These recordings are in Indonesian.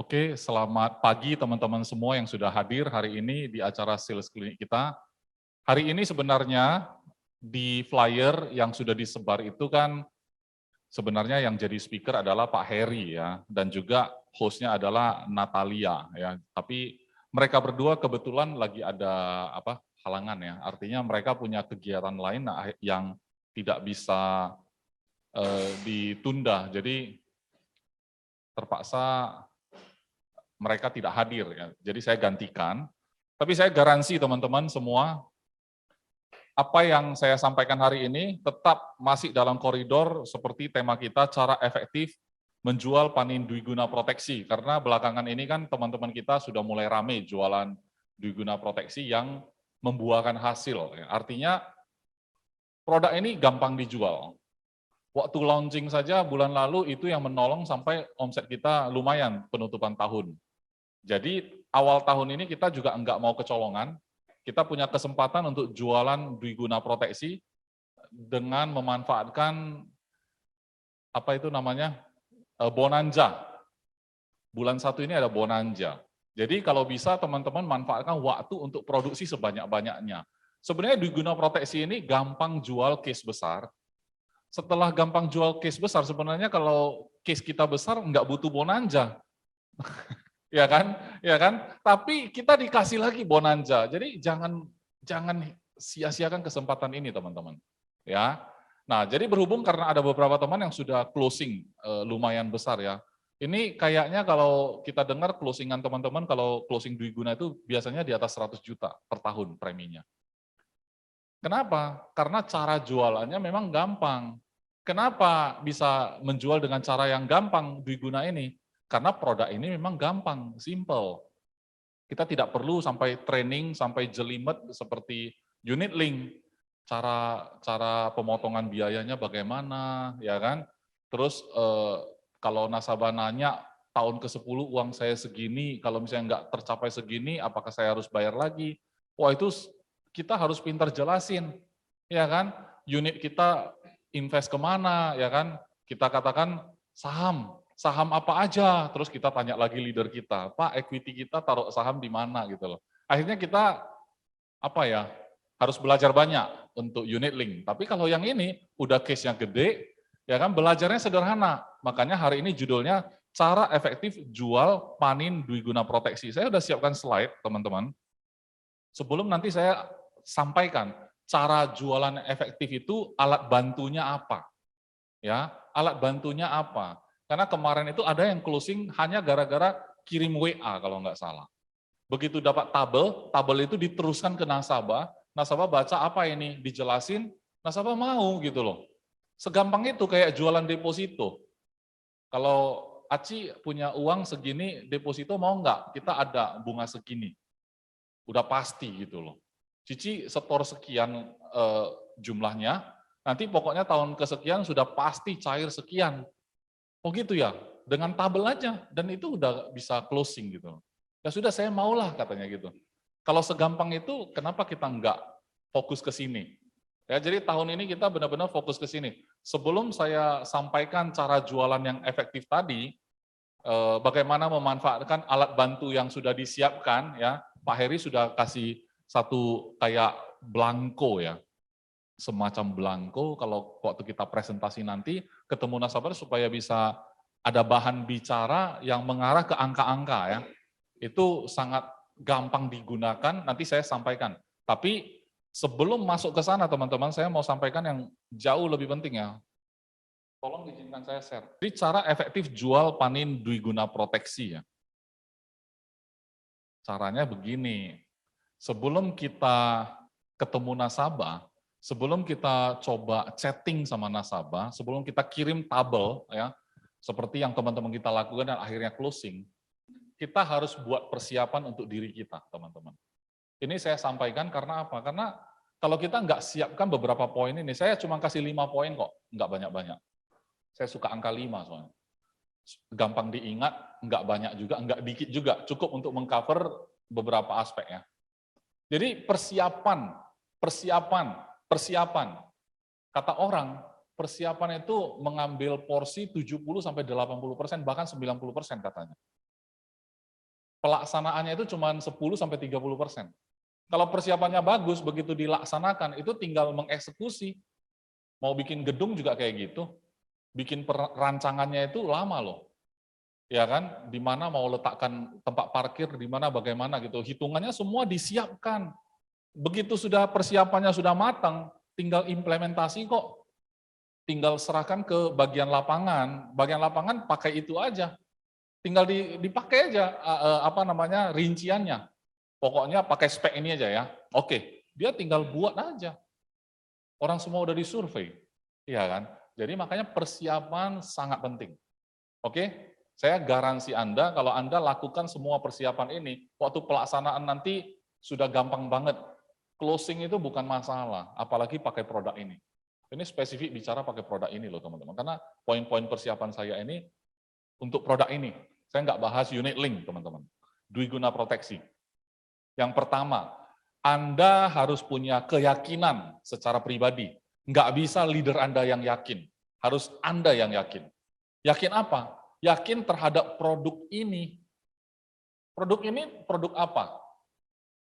Oke, selamat pagi teman-teman semua yang sudah hadir hari ini di acara Sales Clinic kita. Hari ini sebenarnya di flyer yang sudah disebar itu kan sebenarnya yang jadi speaker adalah Pak Heri ya, dan juga hostnya adalah Natalia ya. Tapi mereka berdua kebetulan lagi ada halangan ya. Artinya mereka punya kegiatan lain yang tidak bisa ditunda. Jadi terpaksa mereka tidak hadir ya. Jadi saya gantikan. Tapi saya garansi teman-teman semua, apa yang saya sampaikan hari ini tetap masih dalam koridor seperti tema kita, cara efektif menjual panin dwiguna proteksi. Karena belakangan ini kan teman-teman kita sudah mulai rame jualan dwiguna proteksi yang membuahkan hasil. Artinya produk ini gampang dijual. Waktu launching saja bulan lalu itu yang menolong sampai omset kita lumayan penutupan tahun. Jadi awal tahun ini kita juga enggak mau kecolongan, kita punya kesempatan untuk jualan dwiguna proteksi dengan memanfaatkan bonanza. Bulan 1 ini ada bonanza. Jadi kalau bisa teman-teman manfaatkan waktu untuk produksi sebanyak-banyaknya. Sebenarnya dwiguna proteksi ini gampang jual case besar. Setelah gampang jual case besar, sebenarnya kalau case kita besar nggak butuh bonanza. Ya kan? Ya kan? Tapi kita dikasih lagi bonanza. Jadi jangan sia-siakan kesempatan ini, teman-teman. Ya. Nah, jadi berhubung karena ada beberapa teman yang sudah closing lumayan besar ya. Ini kayaknya kalau kita dengar closingan teman-teman, kalau closing dwiguna itu biasanya di atas 100 juta per tahun preminya. Kenapa? Karena cara jualannya memang gampang. Kenapa bisa menjual dengan cara yang gampang dwiguna ini? Karena produk ini memang gampang, simple. Kita tidak perlu sampai training, sampai jelimet seperti unit link. Cara pemotongan biayanya bagaimana, ya kan? Terus kalau nasabah nanya, tahun ke-10 uang saya segini, kalau misalnya nggak tercapai segini, apakah saya harus bayar lagi? Wah itu kita harus pintar jelasin, ya kan? Unit kita invest kemana, ya kan? Kita katakan saham apa aja, terus kita tanya lagi leader kita, Pak equity kita taruh saham di mana gitu loh. Akhirnya kita harus belajar banyak untuk unit link. Tapi kalau yang ini udah case-nya gede, ya kan belajarnya sederhana. Makanya hari ini judulnya cara efektif jual panin dwiguna proteksi. Saya udah siapkan slide teman-teman. Sebelum nanti saya sampaikan cara jualan efektif itu alat bantunya apa. Ya, alat bantunya apa? Karena kemarin itu ada yang closing hanya gara-gara kirim WA kalau nggak salah. Begitu dapat tabel itu diteruskan ke nasabah baca apa ini, dijelasin, nasabah mau gitu loh. Segampang itu kayak jualan deposito. Kalau Aci punya uang segini, deposito mau nggak? Kita ada bunga segini. Udah pasti gitu loh. Cici setor sekian jumlahnya, nanti pokoknya tahun kesekian sudah pasti cair sekian. Oh gitu ya, dengan tabel aja, dan itu udah bisa closing gitu. Ya sudah saya maulah katanya gitu. Kalau segampang itu, kenapa kita enggak fokus ke sini? Ya, jadi tahun ini kita benar-benar fokus ke sini. Sebelum saya sampaikan cara jualan yang efektif tadi, bagaimana memanfaatkan alat bantu yang sudah disiapkan, ya Pak Heri sudah kasih satu kayak blanko ya, semacam blanko kalau waktu kita presentasi nanti ketemu nasabah supaya bisa ada bahan bicara yang mengarah ke angka-angka ya. Itu sangat gampang digunakan, nanti saya sampaikan. Tapi sebelum masuk ke sana teman-teman, saya mau sampaikan yang jauh lebih penting ya. Tolong izinkan saya share. Jadi cara efektif jual panin dwiguna proteksi ya. Caranya begini, sebelum kita ketemu nasabah, sebelum kita coba chatting sama nasabah, sebelum kita kirim tabel ya, seperti yang teman-teman kita lakukan dan akhirnya closing, kita harus buat persiapan untuk diri kita, teman-teman. Ini saya sampaikan karena apa? Karena kalau kita nggak siapkan beberapa poin ini, saya cuma kasih 5 poin kok, nggak banyak-banyak. Saya suka angka 5 soalnya. Gampang diingat, nggak banyak juga, nggak dikit juga, cukup untuk mengcover beberapa aspek ya. Jadi persiapan. Kata orang, persiapan itu mengambil porsi 70-80%, bahkan 90% katanya. Pelaksanaannya itu cuma 10-30%. Kalau persiapannya bagus, begitu dilaksanakan, itu tinggal mengeksekusi. Mau bikin gedung juga kayak gitu. Bikin perancangannya itu lama loh. Ya kan, di mana mau letakkan tempat parkir, di mana bagaimana gitu. Hitungannya semua disiapkan. Begitu sudah persiapannya sudah matang, tinggal implementasi kok. Tinggal serahkan ke bagian lapangan. Bagian lapangan pakai itu aja. Tinggal dipakai aja apa namanya rinciannya. Pokoknya pakai spek ini aja ya. Oke, dia tinggal buat aja. Orang semua udah disurvei. Iya kan? Jadi makanya persiapan sangat penting. Oke? Saya garansi Anda kalau Anda lakukan semua persiapan ini, waktu pelaksanaan nanti sudah gampang banget. Closing itu bukan masalah, apalagi pakai produk ini. Ini spesifik bicara pakai produk ini loh teman-teman. Karena poin-poin persiapan saya ini untuk produk ini. Saya nggak bahas unit link teman-teman. Dwiguna proteksi. Yang pertama, Anda harus punya keyakinan secara pribadi. Nggak bisa leader Anda yang yakin. Harus Anda yang yakin. Yakin apa? Yakin terhadap produk ini. Produk ini produk apa?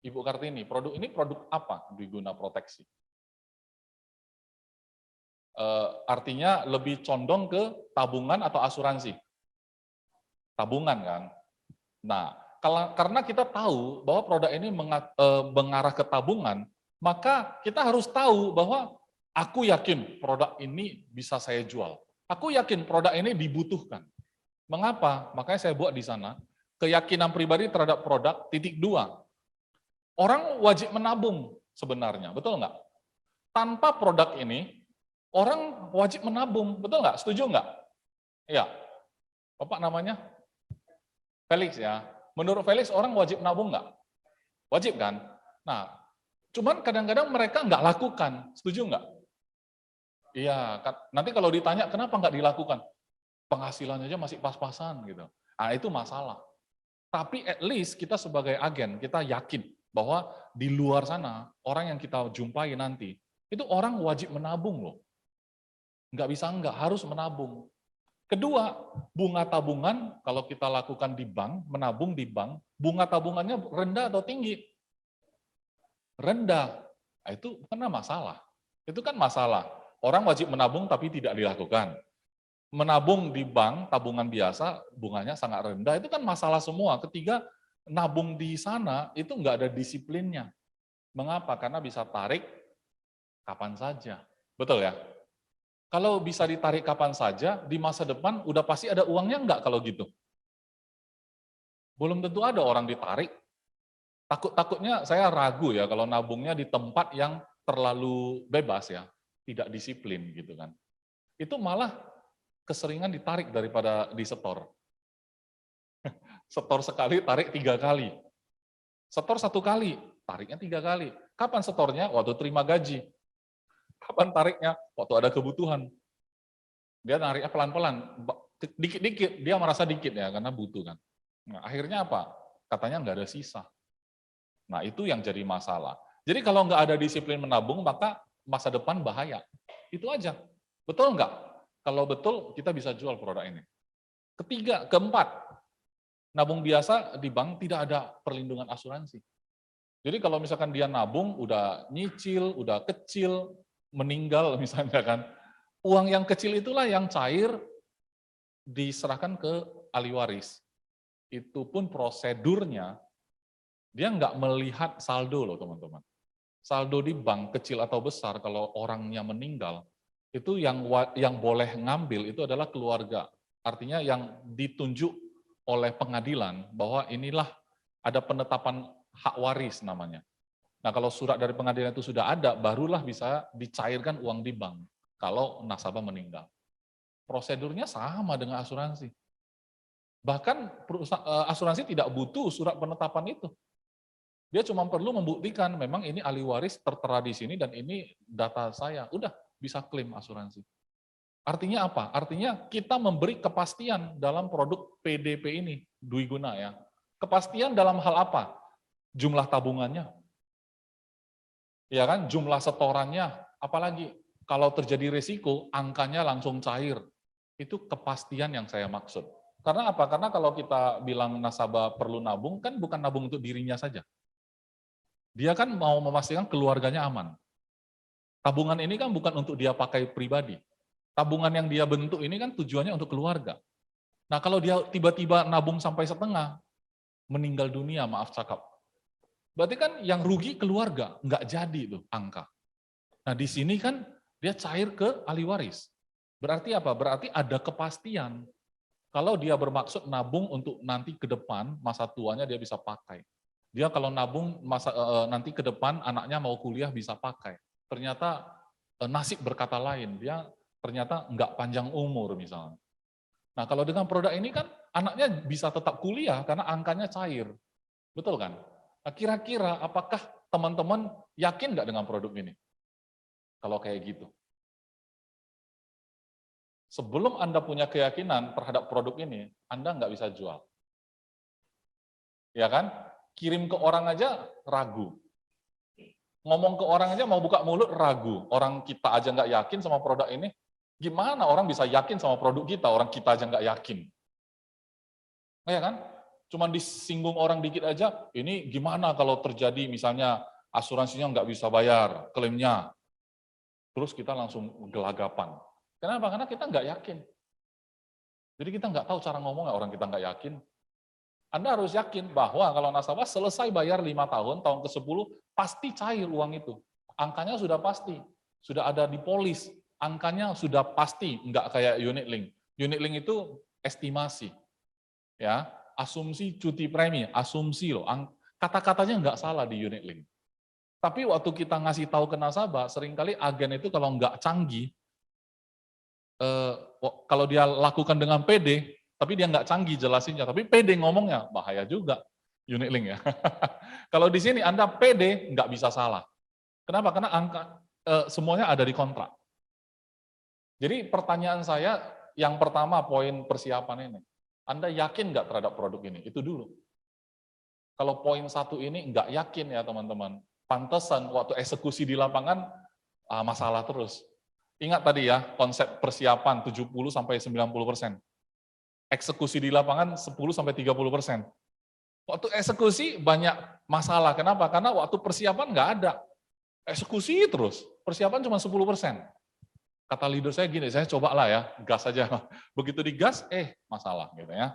Ibu Kartini, produk ini produk apa? Dwiguna proteksi. Artinya lebih condong ke tabungan atau asuransi? Tabungan kan? Nah, karena kita tahu bahwa produk ini mengarah ke tabungan, maka kita harus tahu bahwa aku yakin produk ini bisa saya jual. Aku yakin produk ini dibutuhkan. Mengapa? Makanya saya buat di sana, keyakinan pribadi terhadap produk, titik 2. Orang wajib menabung sebenarnya, betul nggak? Tanpa produk ini, orang wajib menabung, betul nggak? Setuju nggak? Iya. Bapak namanya? Felix ya. Menurut Felix, orang wajib nabung nggak? Wajib kan? Nah, cuman kadang-kadang mereka nggak lakukan. Setuju nggak? Iya, nanti kalau ditanya kenapa nggak dilakukan? Penghasilannya aja masih pas-pasan gitu. Nah, itu masalah. Tapi at least kita sebagai agen, kita yakin bahwa di luar sana, orang yang kita jumpai nanti, itu orang wajib menabung loh. Nggak bisa nggak, harus menabung. Kedua, bunga tabungan, kalau kita lakukan di bank, menabung di bank, bunga tabungannya rendah atau tinggi? Rendah. Nah, itu karena masalah. Itu kan masalah. Orang wajib menabung tapi tidak dilakukan. Menabung di bank, tabungan biasa, bunganya sangat rendah, itu kan masalah semua. Ketiga, nabung di sana itu nggak ada disiplinnya. Mengapa? Karena bisa tarik kapan saja. Betul ya? Kalau bisa ditarik kapan saja, di masa depan udah pasti ada uangnya nggak kalau gitu? Belum tentu ada orang ditarik. Takutnya saya ragu ya kalau nabungnya di tempat yang terlalu bebas ya, tidak disiplin gitu kan. Itu malah keseringan ditarik daripada disetor. Setor sekali, tarik 3 kali. Setor 1 kali, tariknya 3 kali. Kapan setornya? Waktu terima gaji. Kapan tariknya? Waktu ada kebutuhan. Dia nariknya pelan-pelan, dikit-dikit, dia merasa dikit ya, karena butuh kan. Nah, akhirnya apa? Katanya nggak ada sisa. Nah, itu yang jadi masalah. Jadi kalau nggak ada disiplin menabung, maka masa depan bahaya. Itu aja. Betul nggak? Kalau betul, kita bisa jual produk ini. Ketiga, keempat, nabung biasa di bank tidak ada perlindungan asuransi. Jadi kalau misalkan dia nabung, udah nyicil, udah kecil, meninggal misalnya kan, uang yang kecil itulah yang cair diserahkan ke ahli waris. Itu pun prosedurnya, dia nggak melihat saldo loh teman-teman. Saldo di bank kecil atau besar, kalau orangnya meninggal, itu yang boleh ngambil itu adalah keluarga. Artinya yang ditunjuk oleh pengadilan bahwa inilah ada penetapan hak waris namanya. Nah, kalau surat dari pengadilan itu sudah ada, barulah bisa dicairkan uang di bank kalau nasabah meninggal. Prosedurnya sama dengan asuransi. Bahkan asuransi tidak butuh surat penetapan itu. Dia cuma perlu membuktikan memang ini ahli waris tertera di sini dan ini data saya. Udah bisa klaim asuransi. Artinya apa? Artinya kita memberi kepastian dalam produk PDP ini, Dwiguna ya. Kepastian dalam hal apa? Jumlah tabungannya, ya kan, jumlah setorannya, apalagi kalau terjadi risiko, angkanya langsung cair. Itu kepastian yang saya maksud. Karena apa? Karena kalau kita bilang nasabah perlu nabung, kan bukan nabung untuk dirinya saja. Dia kan mau memastikan keluarganya aman. Tabungan ini kan bukan untuk dia pakai pribadi. Tabungan yang dia bentuk ini kan tujuannya untuk keluarga. Nah, kalau dia tiba-tiba nabung sampai setengah, meninggal dunia, maaf cakap. Berarti kan yang rugi keluarga, nggak jadi tuh angka. Nah, di sini kan dia cair ke ahli waris. Berarti apa? Berarti ada kepastian. Kalau dia bermaksud nabung untuk nanti ke depan, masa tuanya dia bisa pakai. Dia kalau nabung nanti ke depan, anaknya mau kuliah bisa pakai. Ternyata nasib berkata lain, dia ternyata nggak panjang umur misalnya. Nah, kalau dengan produk ini kan anaknya bisa tetap kuliah karena angkanya cair. Betul kan? Nah, kira-kira apakah teman-teman yakin nggak dengan produk ini? Kalau kayak gitu. Sebelum Anda punya keyakinan terhadap produk ini, Anda nggak bisa jual. Ya kan? Kirim ke orang aja ragu. Ngomong ke orang aja mau buka mulut ragu. Orang kita aja nggak yakin sama produk ini, gimana orang bisa yakin sama produk kita, orang kita aja nggak yakin. Ya kan? Cuman disinggung orang dikit aja, ini gimana kalau terjadi misalnya asuransinya nggak bisa bayar, klaimnya. Terus kita langsung gelagapan. Kenapa? Karena kita nggak yakin. Jadi kita nggak tahu cara ngomongnya, orang kita nggak yakin. Anda harus yakin bahwa kalau nasabah selesai bayar 5 tahun, tahun ke-10, pasti cair uang itu. Angkanya sudah pasti, sudah ada di polis, angkanya sudah pasti, nggak kayak unit link. Unit link itu estimasi, ya, asumsi cuti premi, asumsi loh, kata-katanya nggak salah di unit link. Tapi waktu kita ngasih tahu ke nasabah, seringkali agen itu kalau nggak canggih, kalau dia lakukan dengan PD, tapi dia nggak canggih jelasinnya, tapi PD ngomongnya, bahaya juga unit link ya. Kalau di sini Anda PD nggak bisa salah. Kenapa? Karena angka semuanya ada di kontrak. Jadi pertanyaan saya yang pertama poin persiapan ini, Anda yakin nggak terhadap produk ini? Itu dulu. Kalau poin satu ini nggak yakin ya teman-teman, pantesan waktu eksekusi di lapangan masalah terus. Ingat tadi ya, konsep persiapan 70-90%. Eksekusi di lapangan 10-30%. Waktu eksekusi banyak masalah. Kenapa? Karena waktu persiapan nggak ada. Eksekusi terus. Persiapan cuma 10%. Kata leader saya gini, saya coba lah ya, gas aja. Begitu digas, masalah gitu ya.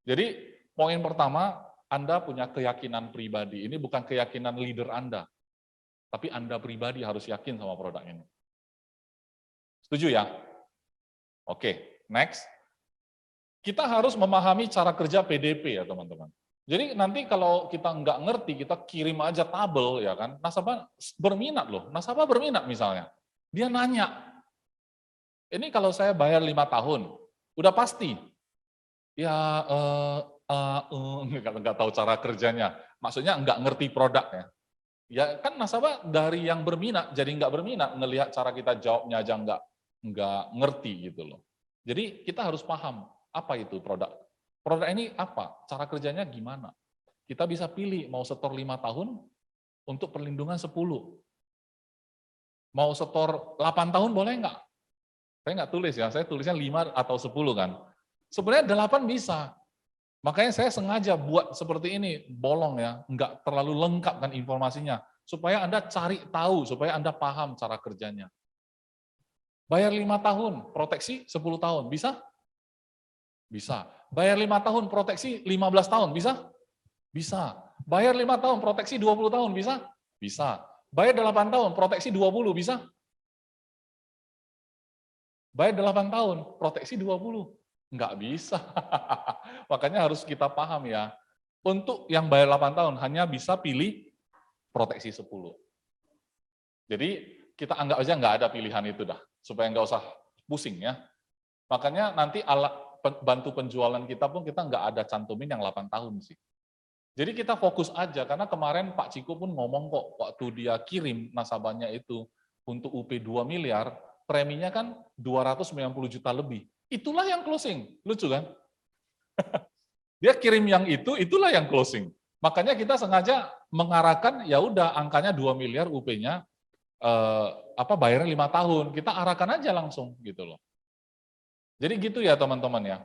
Jadi poin pertama, Anda punya keyakinan pribadi. Ini bukan keyakinan leader Anda. Tapi Anda pribadi harus yakin sama produk ini. Setuju ya? Oke, next. Kita harus memahami cara kerja PDP ya teman-teman. Jadi nanti kalau kita nggak ngerti, kita kirim aja tabel ya kan, nasabah berminat loh, nasabah berminat misalnya. Dia nanya, ini kalau saya bayar 5 tahun, udah pasti? Ya, nggak tahu cara kerjanya, maksudnya nggak ngerti produknya. Ya kan nasabah dari yang berminat jadi nggak berminat, ngelihat cara kita jawabnya aja nggak ngerti gitu loh. Jadi kita harus paham apa itu produk. Produk ini apa? Cara kerjanya gimana? Kita bisa pilih mau setor 5 tahun untuk perlindungan 10. Mau setor 8 tahun boleh nggak? Saya nggak tulis ya, saya tulisnya 5 atau 10 kan. Sebenarnya 8 bisa. Makanya saya sengaja buat seperti ini, bolong ya, nggak terlalu lengkap kan informasinya. Supaya Anda cari tahu, supaya Anda paham cara kerjanya. Bayar 5 tahun, proteksi 10 tahun, bisa? Bisa. Bayar 5 tahun, proteksi 15 tahun, bisa? Bisa. Bayar 5 tahun, proteksi 20 tahun, bisa? Bisa. Bayar 8 tahun, proteksi 20, bisa? Bayar 8 tahun, proteksi 20. Nggak bisa. Makanya harus kita paham ya. Untuk yang bayar 8 tahun, hanya bisa pilih proteksi 10. Jadi kita anggap aja nggak ada pilihan itu dah, supaya nggak usah pusing ya. Makanya nanti alat bantu penjualan kita pun kita nggak ada cantumin yang 8 tahun sih. Jadi kita fokus aja, karena kemarin Pak Ciko pun ngomong kok, waktu dia kirim nasabahnya itu untuk UP 2 miliar, preminya kan 290 juta lebih. Itulah yang closing, lucu kan? Dia kirim yang itu, itulah yang closing. Makanya kita sengaja mengarahkan, ya udah angkanya 2 miliar UP-nya, bayarnya 5 tahun, kita arahkan aja langsung gitu loh. Jadi gitu ya teman-teman ya.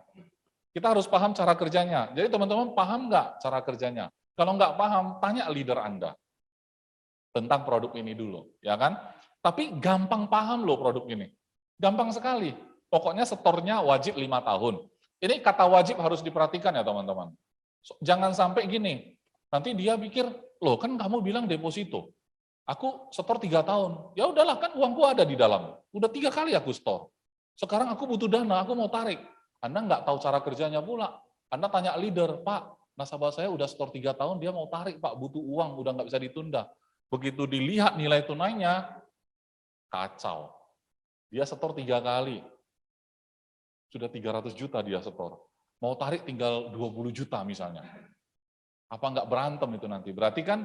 Kita harus paham cara kerjanya. Jadi teman-teman paham nggak cara kerjanya? Kalau nggak paham, tanya leader Anda tentang produk ini dulu, ya kan? Tapi gampang paham loh produk ini. Gampang sekali. Pokoknya setornya wajib 5 tahun. Ini kata wajib harus diperhatikan ya teman-teman. Jangan sampai gini, nanti dia pikir, loh kan kamu bilang deposito. Aku setor 3 tahun. Ya udahlah kan uangku ada di dalam. Udah 3 kali aku setor. Sekarang aku butuh dana, aku mau tarik. Anda nggak tahu cara kerjanya pula. Anda tanya leader, Pak, nasabah saya udah setor 3 tahun, dia mau tarik Pak, butuh uang, udah nggak bisa ditunda. Begitu dilihat nilai tunainya, kacau. Dia setor 3 kali. Sudah 300 juta dia setor. Mau tarik tinggal 20 juta misalnya. Apa nggak berantem itu nanti? Berarti kan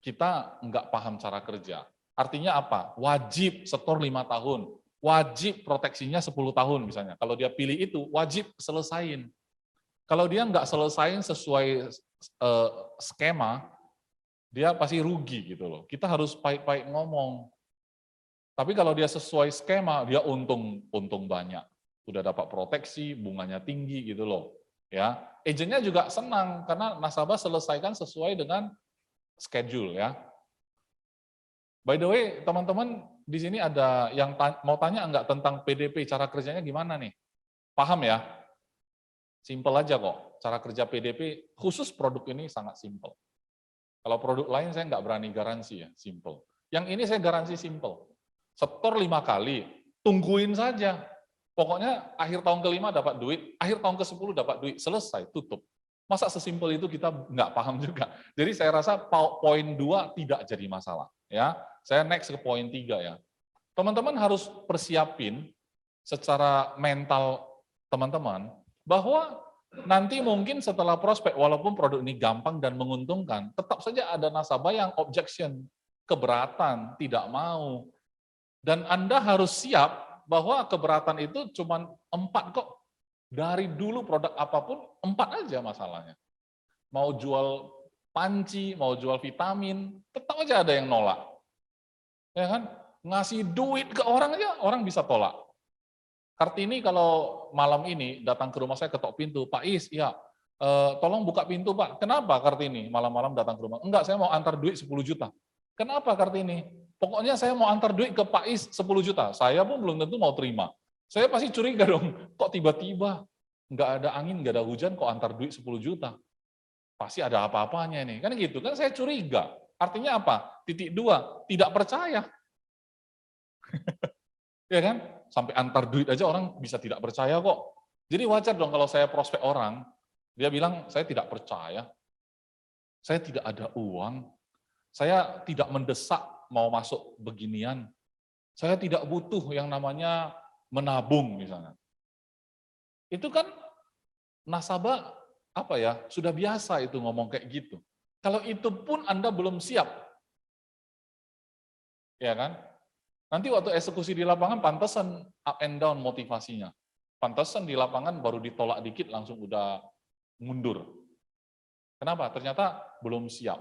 kita nggak paham cara kerja. Artinya apa? Wajib setor 5 tahun. Wajib proteksinya 10 tahun misalnya. Kalau dia pilih itu, wajib selesain. Kalau dia nggak selesain sesuai skema, dia pasti rugi gitu loh. Kita harus baik-baik ngomong. Tapi kalau dia sesuai skema, dia untung banyak. Udah dapat proteksi, bunganya tinggi gitu loh. Ya, agennya juga senang karena nasabah selesaikan sesuai dengan schedule ya. By the way, teman-teman di sini ada yang mau tanya enggak tentang PDP, cara kerjanya gimana nih? Paham ya? Simple aja kok. Cara kerja PDP khusus produk ini sangat simple. Kalau produk lain saya nggak berani garansi ya, simple. Yang ini saya garansi simple. Setor 5 kali, tungguin saja. Pokoknya akhir tahun ke-5 dapat duit, akhir tahun ke-10 dapat duit, selesai, tutup. Masa sesimpel itu kita nggak paham juga. Jadi saya rasa poin 2 tidak jadi masalah. Ya, saya next ke poin 3 ya. Teman-teman harus persiapin secara mental teman-teman bahwa nanti mungkin setelah prospek, walaupun produk ini gampang dan menguntungkan, tetap saja ada nasabah yang objection, keberatan, tidak mau. Dan Anda harus siap bahwa keberatan itu cuma 4 kok. Dari dulu produk apapun, 4 aja masalahnya. Mau jual panci, mau jual vitamin, tetap aja ada yang nolak. Ya kan? Ngasih duit ke orang aja, orang bisa tolak. Kartini kalau malam ini datang ke rumah saya ketok pintu, Pak Is, ya, tolong buka pintu Pak. Kenapa Kartini malam-malam datang ke rumah? Enggak, saya mau antar duit 10 juta. Kenapa Kartini? Pokoknya saya mau antar duit ke Pak Is 10 juta. Saya pun belum tentu mau terima. Saya pasti curiga dong, kok tiba-tiba nggak ada angin, nggak ada hujan, kok antar duit 10 juta? Pasti ada apa-apanya ini. Kan gitu, kan saya curiga. Artinya apa? Titik 2, tidak percaya. Ya kan? Sampai antar duit aja orang bisa tidak percaya kok. Jadi wajar dong kalau saya prospek orang, dia bilang, saya tidak percaya, saya tidak ada uang, saya tidak mendesak mau masuk beginian, saya tidak butuh yang namanya menabung misalnya. Itu kan nasabah apa ya, sudah biasa itu ngomong kayak gitu. Kalau itu pun Anda belum siap, ya kan? Nanti waktu eksekusi di lapangan pantesan up and down motivasinya. Pantesan di lapangan baru ditolak dikit langsung udah mundur. Kenapa? Ternyata belum siap.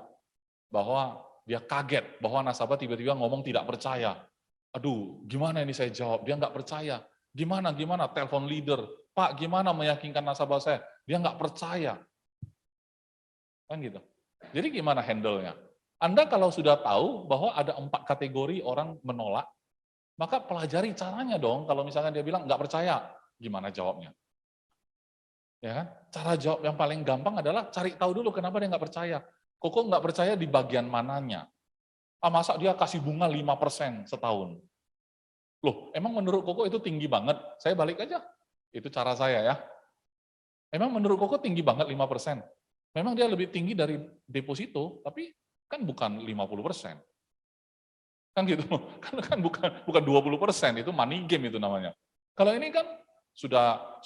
Bahwa dia kaget bahwa nasabah tiba-tiba ngomong tidak percaya. Aduh, gimana ini saya jawab? Dia nggak percaya. Gimana? Telepon leader. Pak, gimana meyakinkan nasabah saya? Dia nggak percaya. Kan gitu. Jadi gimana handle-nya? Anda kalau sudah tahu bahwa ada 4 kategori orang menolak, maka pelajari caranya dong. Kalau misalnya dia bilang nggak percaya, gimana jawabnya? Ya kan? Cara jawab yang paling gampang adalah cari tahu dulu kenapa dia nggak percaya. Koko nggak percaya di bagian mananya. Ah, masa dia kasih bunga 5% setahun? Loh, emang menurut Koko itu tinggi banget? Saya balik aja. Itu cara saya ya. Emang menurut Koko tinggi banget 5%? Memang dia lebih tinggi dari deposito, tapi kan bukan 50%. Kan gitu. Kan bukan 20%, itu money game itu namanya. Kalau ini kan sudah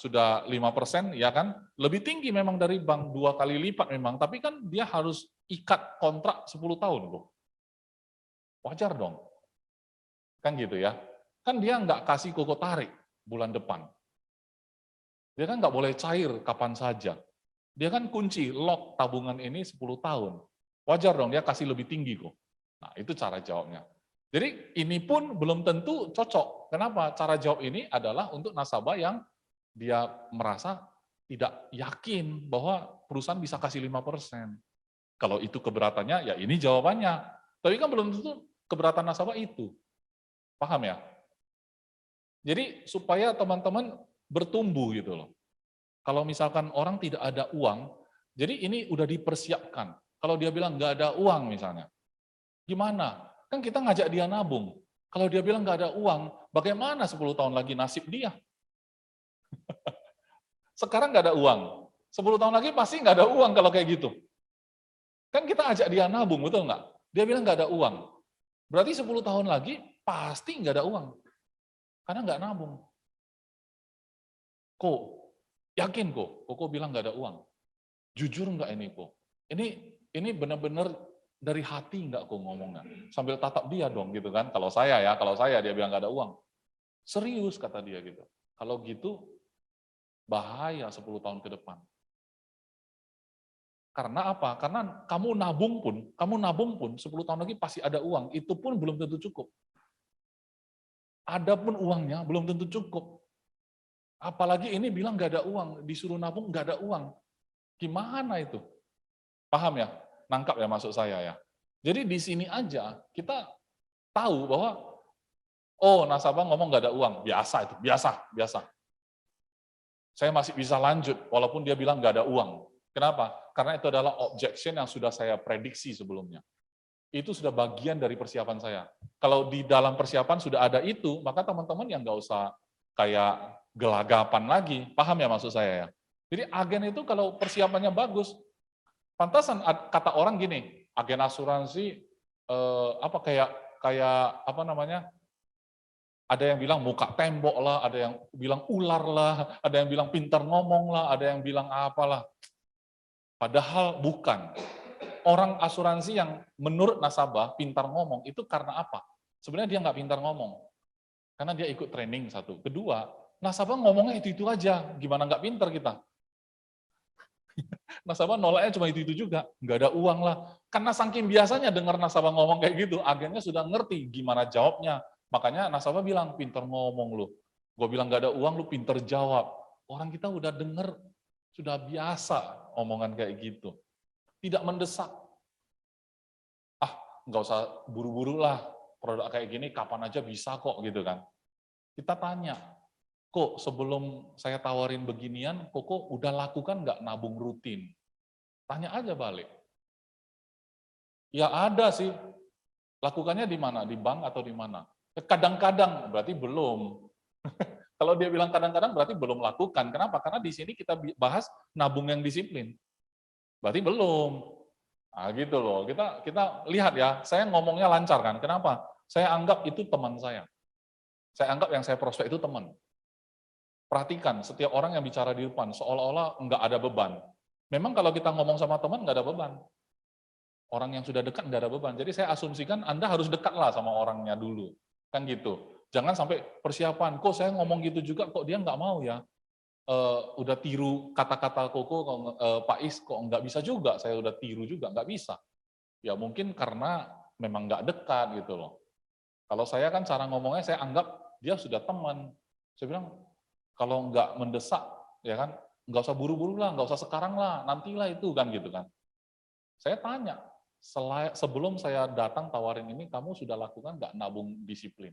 5%, ya kan, lebih tinggi memang dari bank, 2 kali lipat memang, tapi kan dia harus ikat kontrak 10 tahun loh. Wajar dong. Kan gitu ya. Kan dia nggak kasih Koko tarik bulan depan. Dia kan nggak boleh cair kapan saja. Dia kan kunci, lock tabungan ini 10 tahun. Wajar dong dia kasih lebih tinggi kok. Nah, itu cara jawabnya. Jadi ini pun belum tentu cocok. Kenapa? Cara jawab ini adalah untuk nasabah yang dia merasa tidak yakin bahwa perusahaan bisa kasih 5%. Kalau itu keberatannya, ya ini jawabannya. Tapi kan belum tentu keberatan nasabah itu. Paham ya? Jadi supaya teman-teman bertumbuh gitu loh. Kalau misalkan orang tidak ada uang, jadi ini udah dipersiapkan. Kalau dia bilang nggak ada uang misalnya, gimana? Kan kita ngajak dia nabung. Kalau dia bilang nggak ada uang, bagaimana 10 tahun lagi nasib dia? Sekarang nggak ada uang. 10 tahun lagi pasti nggak ada uang kalau kayak gitu. Kan kita ajak dia nabung, betul nggak? Dia bilang nggak ada uang. Berarti 10 tahun lagi pasti nggak ada uang. Karena nggak nabung. Kok? Yakin kok? Koko bilang nggak ada uang. Jujur nggak ini kok? Ini benar-benar dari hati nggak kok ngomongnya? Sambil tatap dia dong gitu kan. Kalau saya dia bilang nggak ada uang. Serius kata dia gitu. Kalau gitu bahaya 10 tahun ke depan. Karena apa? Karena kamu nabung pun 10 tahun lagi pasti ada uang. Itu pun belum tentu cukup. Ada pun uangnya belum tentu cukup. Apalagi ini bilang nggak ada uang, disuruh nabung nggak ada uang. Gimana itu? Paham ya? Nangkap ya maksud saya ya. Jadi di sini aja kita tahu bahwa oh nasabah ngomong nggak ada uang, biasa itu, biasa. Saya masih bisa lanjut walaupun dia bilang nggak ada uang. Kenapa? Karena itu adalah objection yang sudah saya prediksi sebelumnya. Itu sudah bagian dari persiapan saya. Kalau di dalam persiapan sudah ada itu, maka teman-teman yang nggak usah kayak gelagapan lagi. Paham ya maksud saya ya? Jadi agen itu kalau persiapannya bagus, pantasan kata orang gini, agen asuransi apa kayak apa namanya? Ada yang bilang muka tembok lah, ada yang bilang ular lah, ada yang bilang pintar ngomong lah, ada yang bilang apalah. Padahal bukan. Orang asuransi yang menurut nasabah pintar ngomong itu karena apa? Sebenarnya dia nggak pintar ngomong, karena dia ikut training satu. Kedua, nasabah ngomongnya itu-itu aja, gimana nggak pintar kita? Nasabah nolaknya cuma itu-itu juga, nggak ada uang lah. Karena saking biasanya dengar nasabah ngomong kayak gitu, agennya sudah ngerti gimana jawabnya. Makanya nasabah bilang, pintar ngomong lu. Gue bilang nggak ada uang, lu pintar jawab. Orang kita udah denger, sudah biasa omongan kayak gitu. Tidak mendesak. Ah, nggak usah buru-buru lah, produk kayak gini kapan aja bisa kok gitu kan. Kita tanya, kok sebelum saya tawarin beginian, Koko udah lakukan nggak nabung rutin? Tanya aja balik. Ya ada sih, lakukannya di mana? Di bank atau di mana? Kadang-kadang, berarti belum. Kalau dia bilang kadang-kadang berarti belum lakukan. Kenapa? Karena di sini kita bahas nabung yang disiplin. Berarti belum. Nah, gitu loh. Kita lihat ya, saya ngomongnya lancar kan. Kenapa? Saya anggap itu teman saya. Saya anggap yang saya prospek itu teman. Perhatikan, setiap orang yang bicara di depan, seolah-olah nggak ada beban. Memang kalau kita ngomong sama teman, nggak ada beban. Orang yang sudah dekat nggak ada beban. Jadi saya asumsikan Anda harus dekatlah sama orangnya dulu. Kan gitu. Jangan sampai persiapan, kok saya ngomong gitu juga, kok dia nggak mau ya. Udah tiru kata-kata Koko, Pak Is, kok nggak bisa juga, saya udah tiru juga, nggak bisa. Ya mungkin karena memang nggak dekat gitu loh. Kalau saya kan cara ngomongnya, saya anggap dia sudah teman. Saya bilang, kalau nggak mendesak, ya kan, nggak usah buru-buru lah, nggak usah sekarang lah, nantilah itu kan gitu kan. Saya tanya, sebelum saya datang tawarin ini, kamu sudah lakukan nggak nabung disiplin?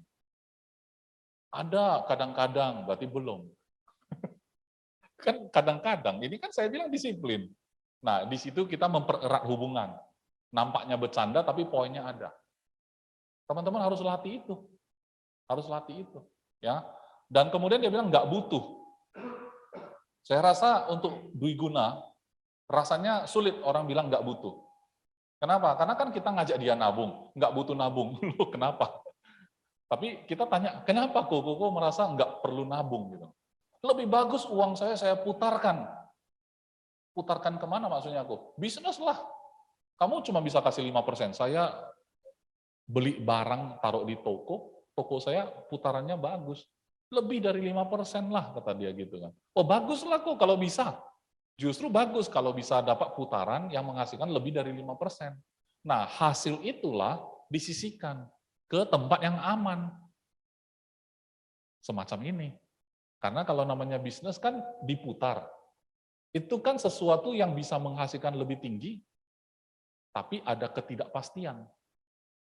Ada, kadang-kadang, berarti belum. Kan kadang-kadang, ini kan saya bilang disiplin. Nah, di situ kita mempererat hubungan. Nampaknya bercanda, tapi poinnya ada. Teman-teman harus latih itu. Harus latih itu. Ya. Dan kemudian dia bilang nggak butuh. Saya rasa untuk Dwi Guna, rasanya sulit orang bilang nggak butuh. Kenapa? Karena kan kita ngajak dia nabung, nggak butuh nabung. Loh, kenapa? Tapi kita tanya, kenapa Koko merasa nggak perlu nabung? Gitu. Lebih bagus uang saya putarkan. Putarkan kemana maksudnya aku? Bisnis lah. Kamu cuma bisa kasih 5%. Saya beli barang, taruh di toko saya putarannya bagus. Lebih dari 5% lah, kata dia gitu kan. Oh bagus lah kok kalau bisa. Justru bagus kalau bisa dapat putaran yang menghasilkan lebih dari 5%. Nah, hasil itulah disisihkan ke tempat yang aman. Semacam ini. Karena kalau namanya bisnis kan diputar. Itu kan sesuatu yang bisa menghasilkan lebih tinggi, tapi ada ketidakpastian.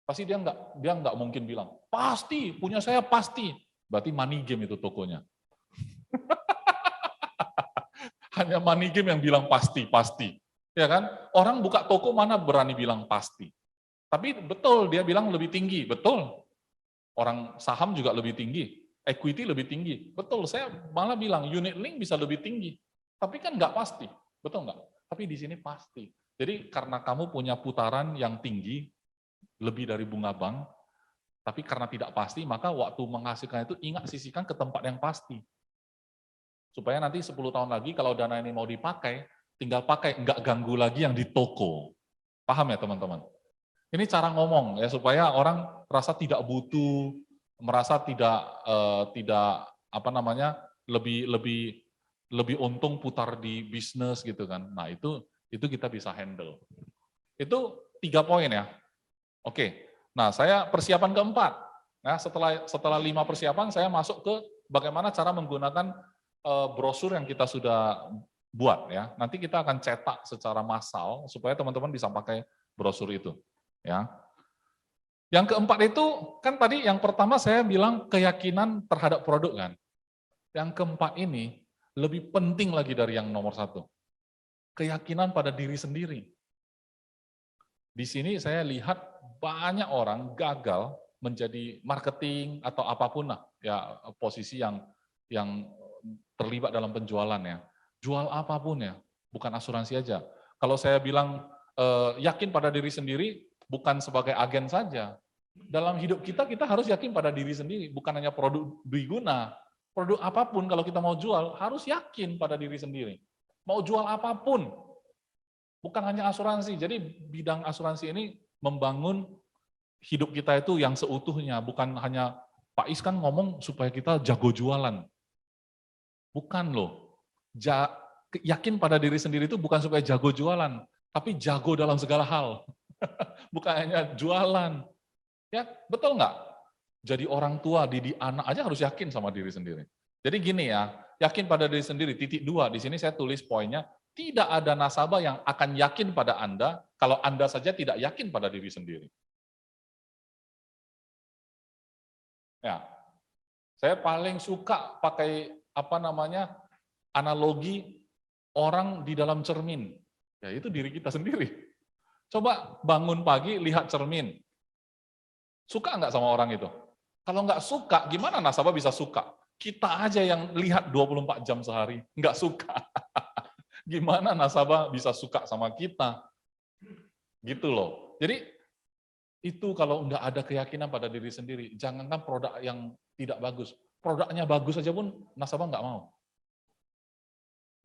Pasti dia nggak mungkin bilang, pasti, punya saya pasti. Berarti money game itu tokonya. Hanya money game yang bilang pasti, pasti. Ya kan? Orang buka toko mana berani bilang pasti. Tapi betul, dia bilang lebih tinggi. Betul. Orang saham juga lebih tinggi. Equity lebih tinggi. Betul, saya malah bilang unit link bisa lebih tinggi. Tapi kan nggak pasti. Betul nggak? Tapi di sini pasti. Jadi karena kamu punya putaran yang tinggi, lebih dari bunga bank, tapi karena tidak pasti, maka waktu menghasilkan itu ingat sisihkan ke tempat yang pasti. Supaya nanti 10 tahun lagi kalau dana ini mau dipakai, tinggal pakai, nggak ganggu lagi yang di toko. Paham ya teman-teman? Ini cara ngomong ya supaya orang merasa tidak butuh, merasa tidak apa namanya lebih lebih lebih untung putar di bisnis gitu kan. Nah itu kita bisa handle. Itu 3 poin ya. Oke. Nah saya persiapan keempat. Nah setelah 5 persiapan saya masuk ke bagaimana cara menggunakan brosur yang kita sudah buat ya. Nanti kita akan cetak secara massal supaya teman-teman bisa pakai brosur itu. Ya. Yang keempat itu kan tadi yang pertama saya bilang keyakinan terhadap produk kan. Yang keempat ini lebih penting lagi dari yang nomor 1. Keyakinan pada diri sendiri. Di sini saya lihat banyak orang gagal menjadi marketing atau apapun lah ya posisi yang terlibat dalam penjualan ya. Jual apapun ya, bukan asuransi aja. Kalau saya bilang yakin pada diri sendiri bukan sebagai agen saja. Dalam hidup kita harus yakin pada diri sendiri, bukan hanya produk dwiguna. Produk apapun kalau kita mau jual harus yakin pada diri sendiri. Mau jual apapun, bukan hanya asuransi. Jadi bidang asuransi ini membangun hidup kita itu yang seutuhnya, bukan hanya Pak Is kan ngomong supaya kita jago jualan. Bukan loh. Yakin pada diri sendiri itu bukan supaya jago jualan, tapi jago dalam segala hal. Bukan hanya jualan. Ya, betul nggak? Jadi orang tua, didik anak aja harus yakin sama diri sendiri. Jadi gini ya, yakin pada diri sendiri, titik 2, di sini saya tulis poinnya, tidak ada nasabah yang akan yakin pada Anda, kalau Anda saja tidak yakin pada diri sendiri. Ya, saya paling suka pakai analogi orang di dalam cermin. Ya itu diri kita sendiri. Coba bangun pagi, lihat cermin. Suka nggak sama orang itu? Kalau nggak suka, gimana nasabah bisa suka? Kita aja yang lihat 24 jam sehari, nggak suka. Gimana nasabah bisa suka sama kita? Gitu loh. Jadi itu kalau nggak ada keyakinan pada diri sendiri, jangankan produk yang tidak bagus, produknya bagus aja pun nasabah nggak mau.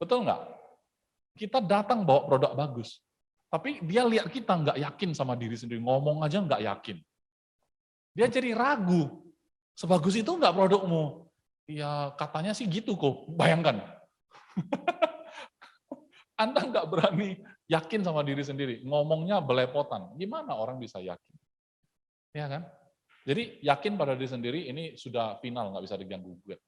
Betul nggak? Kita datang bawa produk bagus, tapi dia lihat kita nggak yakin sama diri sendiri, ngomong aja nggak yakin. Dia jadi ragu, sebagus itu nggak produkmu? Ya katanya sih gitu kok, bayangkan. Anda nggak berani yakin sama diri sendiri, ngomongnya belepotan, gimana orang bisa yakin? Ya kan? Jadi yakin pada diri sendiri ini sudah final, nggak bisa diganggu-gugat.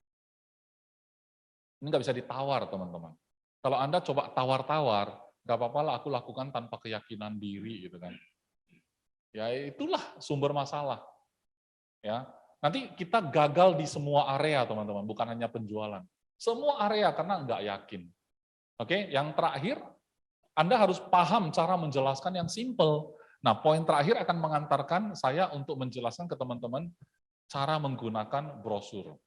Ini nggak bisa ditawar teman-teman. Kalau Anda coba tawar-tawar, nggak apa-apa lah aku lakukan tanpa keyakinan diri gitu kan. Ya itulah sumber masalah. Ya, nanti kita gagal di semua area teman-teman, bukan hanya penjualan. Semua area karena nggak yakin. Oke, yang terakhir Anda harus paham cara menjelaskan yang simple. Nah, poin terakhir akan mengantarkan saya untuk menjelaskan ke teman-teman cara menggunakan brosur.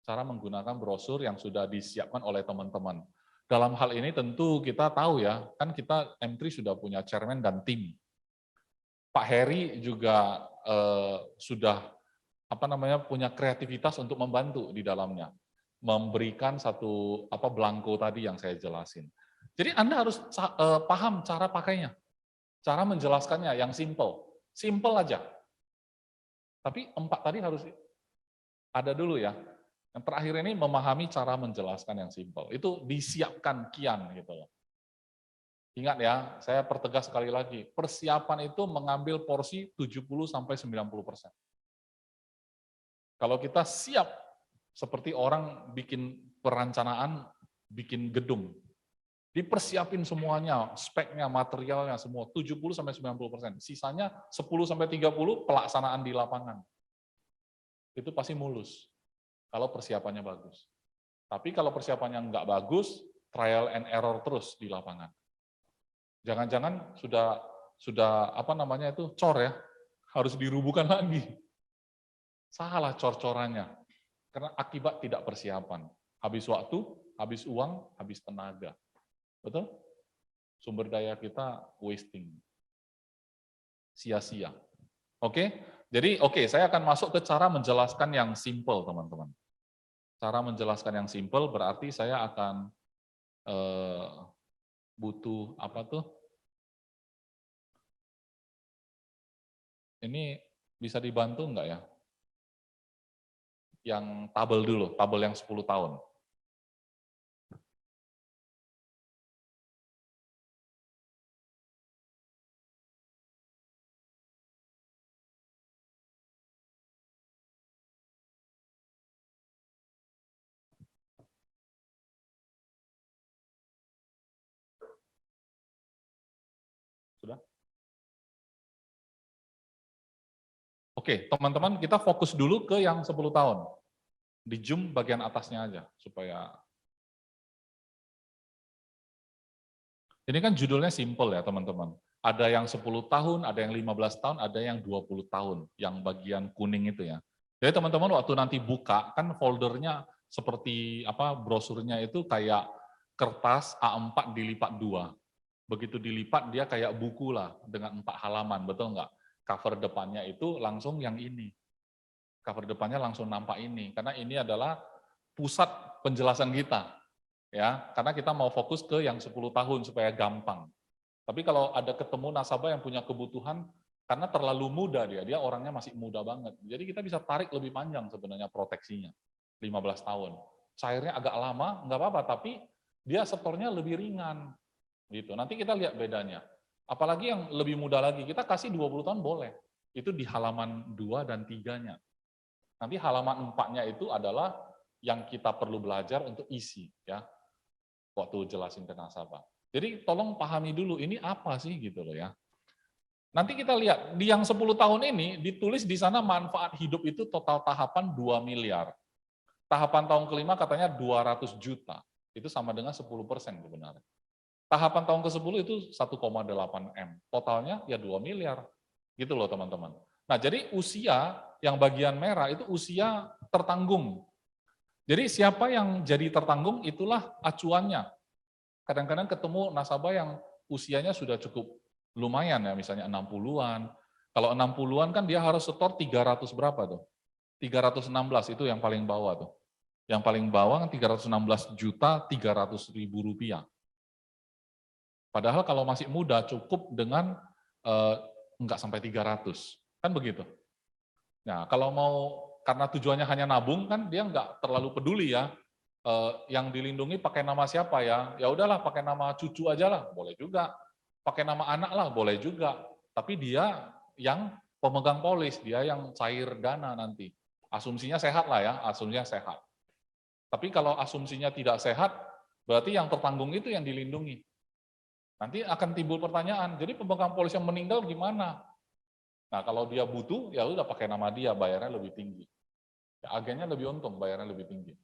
Cara menggunakan brosur yang sudah disiapkan oleh teman-teman. Dalam hal ini tentu kita tahu ya, kan kita M3 sudah punya chairman dan tim. Pak Heri juga sudah punya kreativitas untuk membantu di dalamnya, memberikan satu belangko tadi yang saya jelasin. Jadi Anda harus paham cara pakainya, cara menjelaskannya yang simple aja. Tapi 4 tadi harus ada dulu ya. Yang terakhir ini memahami cara menjelaskan yang simple. Itu disiapkan kian gitu loh. Ingat ya, saya pertegas sekali lagi, persiapan itu mengambil porsi 70-90%. Kalau kita siap, seperti orang bikin perencanaan, bikin gedung. Dipersiapin semuanya, speknya, materialnya semua 70-90%. Sisanya 10-30 pelaksanaan di lapangan. Itu pasti mulus kalau persiapannya bagus. Tapi kalau persiapannya nggak bagus, trial and error terus di lapangan. Jangan-jangan sudah apa namanya itu cor ya, harus dirubuhkan lagi. Salah cor-corannya, karena akibat tidak persiapan. Habis waktu, habis uang, habis tenaga. Betul? Sumber daya kita wasting. Sia-sia. Oke? Jadi saya akan masuk ke cara menjelaskan yang simple, teman-teman. Cara menjelaskan yang simple berarti saya akan butuh apa tuh? Ini bisa dibantu enggak ya? Yang tabel dulu, tabel yang 10 tahun. Sudah? Oke, teman-teman, kita fokus dulu ke yang 10 tahun. Di zoom bagian atasnya aja, supaya... Ini kan judulnya simple ya, teman-teman. Ada yang 10 tahun, ada yang 15 tahun, ada yang 20 tahun, yang bagian kuning itu ya. Jadi teman-teman waktu nanti buka, kan foldernya seperti apa brosurnya itu kayak kertas A4 dilipat 2. Begitu dilipat dia kayak buku lah dengan 4 halaman, betul nggak? Cover depannya itu langsung yang ini. Cover depannya langsung nampak ini, karena ini adalah pusat penjelasan kita. Ya, karena kita mau fokus ke yang 10 tahun supaya gampang. Tapi kalau ada ketemu nasabah yang punya kebutuhan, karena terlalu muda dia orangnya masih muda banget. Jadi kita bisa tarik lebih panjang sebenarnya proteksinya, 15 tahun. Cairnya agak lama, nggak apa-apa, tapi dia setornya lebih ringan. Gitu. Nanti kita lihat bedanya. Apalagi yang lebih muda lagi, kita kasih 20 tahun boleh. Itu di halaman 2 dan 3-nya. Nanti halaman 4-nya itu adalah yang kita perlu belajar untuk isi, ya. Waktu jelasin ke nasabah. Jadi tolong pahami dulu ini apa sih gitu loh ya. Nanti kita lihat di yang 10 tahun ini ditulis di sana manfaat hidup itu total tahapan 2 miliar. Tahapan tahun kelima katanya 200 juta. Itu sama dengan 10% sebenarnya. Tahapan tahun ke-10 itu 1,8 M. Totalnya ya 2 miliar. Gitu loh teman-teman. Nah, jadi usia yang bagian merah itu usia tertanggung. Jadi siapa yang jadi tertanggung itulah acuannya. Kadang-kadang ketemu nasabah yang usianya sudah cukup lumayan ya, misalnya 60-an. Kalau 60-an kan dia harus setor 300 berapa tuh? 316 itu yang paling bawah tuh. Yang paling bawah 316 juta 300 ribu rupiah. Padahal kalau masih muda cukup dengan enggak sampai 300. Kan begitu. Nah, kalau mau karena tujuannya hanya nabung kan dia enggak terlalu peduli ya. Yang dilindungi pakai nama siapa ya? Ya udahlah pakai nama cucu aja lah, boleh juga. Pakai nama anak lah, boleh juga. Tapi dia yang pemegang polis, dia yang cair dana nanti. Asumsinya sehat lah ya, asumsinya sehat. Tapi kalau asumsinya tidak sehat, berarti yang tertanggung itu yang dilindungi. Nanti akan timbul pertanyaan, jadi pemegang polis yang meninggal gimana? Nah, kalau dia butuh, ya udah pakai nama dia, bayarnya lebih tinggi. Ya, agennya lebih untung, bayarnya lebih tinggi.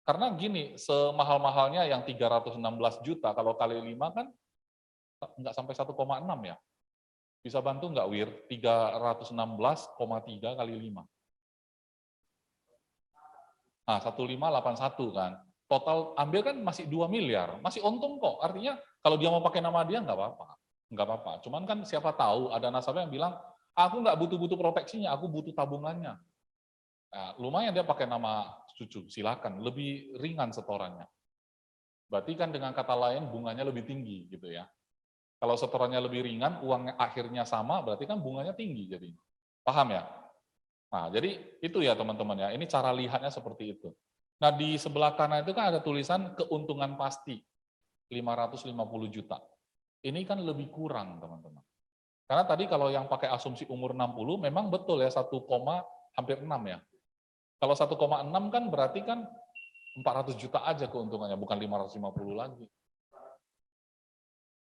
Karena gini, semahal-mahalnya yang 316 juta, kalau kali 5 kan nggak sampai 1,6 ya. Bisa bantu nggak, Wir? 316,3 kali 5. Nah, 1581 kan. Total ambil kan masih 2 miliar, masih untung kok. Artinya kalau dia mau pakai nama dia nggak apa-apa. Nggak apa-apa. Cuman kan siapa tahu ada nasabah yang bilang, aku nggak butuh-butuh proteksinya, aku butuh tabungannya. Nah, lumayan dia pakai nama cucu, silakan. Lebih ringan setorannya. Berarti kan dengan kata lain bunganya lebih tinggi gitu ya. Kalau setorannya lebih ringan, uangnya akhirnya sama, berarti kan bunganya tinggi jadi. Paham ya? Nah, jadi itu ya teman-teman ya. Ini cara lihatnya seperti itu. Nah, di sebelah kanan itu kan ada tulisan keuntungan pasti 550 juta. Ini kan lebih kurang, teman-teman. Karena tadi kalau yang pakai asumsi umur 60 memang betul ya 1, hampir 6 ya. Kalau 1,6 kan berarti kan 400 juta aja keuntungannya, bukan 550 lagi.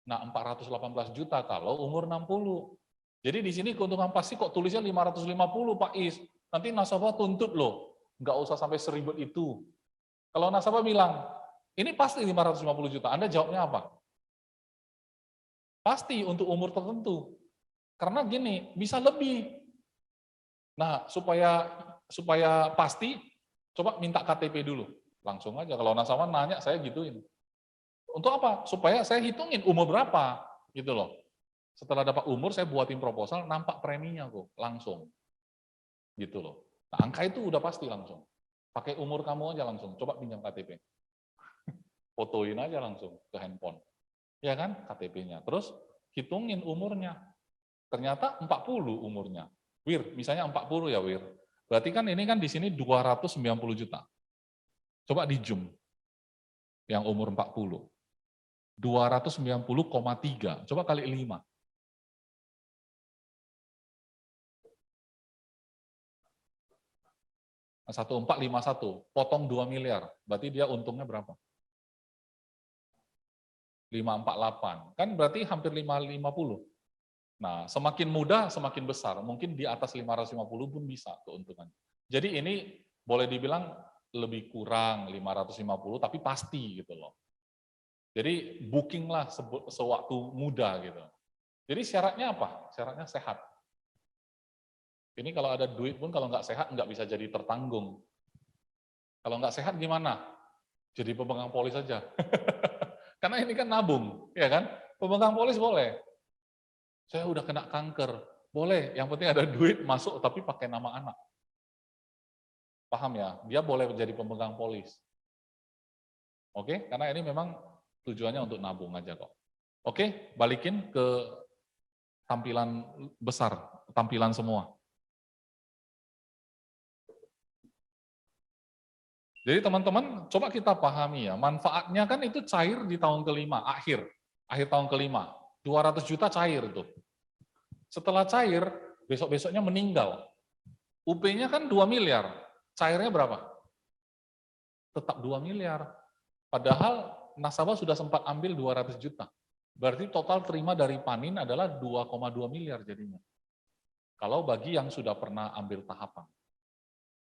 Nah, 418 juta kalau umur 60. Jadi di sini keuntungan pasti kok tulisnya 550 Pak Is. Nanti nasabah tuntut loh. Nggak usah sampai seribet itu. Kalau nasabah bilang, ini pasti 550 juta. Anda jawabnya apa? Pasti untuk umur tertentu. Karena gini, bisa lebih. Nah, supaya pasti, coba minta KTP dulu. Langsung aja. Kalau nasabah nanya, saya gituin. Untuk apa? Supaya saya hitungin umur berapa. Gitu loh. Setelah dapat umur, saya buatin proposal, nampak preminya kok. Langsung. Gitu loh. Nah, angka itu udah pasti langsung. Pakai umur kamu aja langsung. Coba pinjam KTP. Fotoin aja langsung ke handphone. Ya kan? KTP-nya. Terus hitungin umurnya. Ternyata 40 umurnya. Wir, misalnya 40 ya Wir. Berarti kan ini kan di sini 290 juta. Coba di zoom. Yang umur 40. 290,3. Coba kali 5. 1451. Potong 2 miliar. Berarti dia untungnya berapa? 548. Kan berarti hampir 550. Nah, semakin muda, semakin besar. Mungkin di atas 550 pun bisa keuntungan. Jadi ini boleh dibilang lebih kurang 550, tapi pasti gitu loh. Jadi bookinglah sewaktu muda gitu. Jadi syaratnya apa? Syaratnya sehat. Ini kalau ada duit pun kalau nggak sehat nggak bisa jadi tertanggung. Kalau nggak sehat gimana? Jadi pemegang polis saja. Karena ini kan nabung, ya kan? Pemegang polis boleh. Saya udah kena kanker, boleh. Yang penting ada duit masuk tapi pakai nama anak. Paham ya? Dia boleh menjadi pemegang polis. Oke? Karena ini memang tujuannya untuk nabung aja kok. Oke? Balikin ke tampilan besar, tampilan semua. Jadi teman-teman, coba kita pahami ya, manfaatnya kan itu cair di tahun kelima, akhir tahun kelima, 200 juta cair tuh. Setelah cair, besok-besoknya meninggal. UP-nya kan 2 miliar, cairnya berapa? Tetap 2 miliar. Padahal nasabah sudah sempat ambil 200 juta. Berarti total terima dari Panin adalah 2,2 miliar jadinya. Kalau bagi yang sudah pernah ambil tahapan.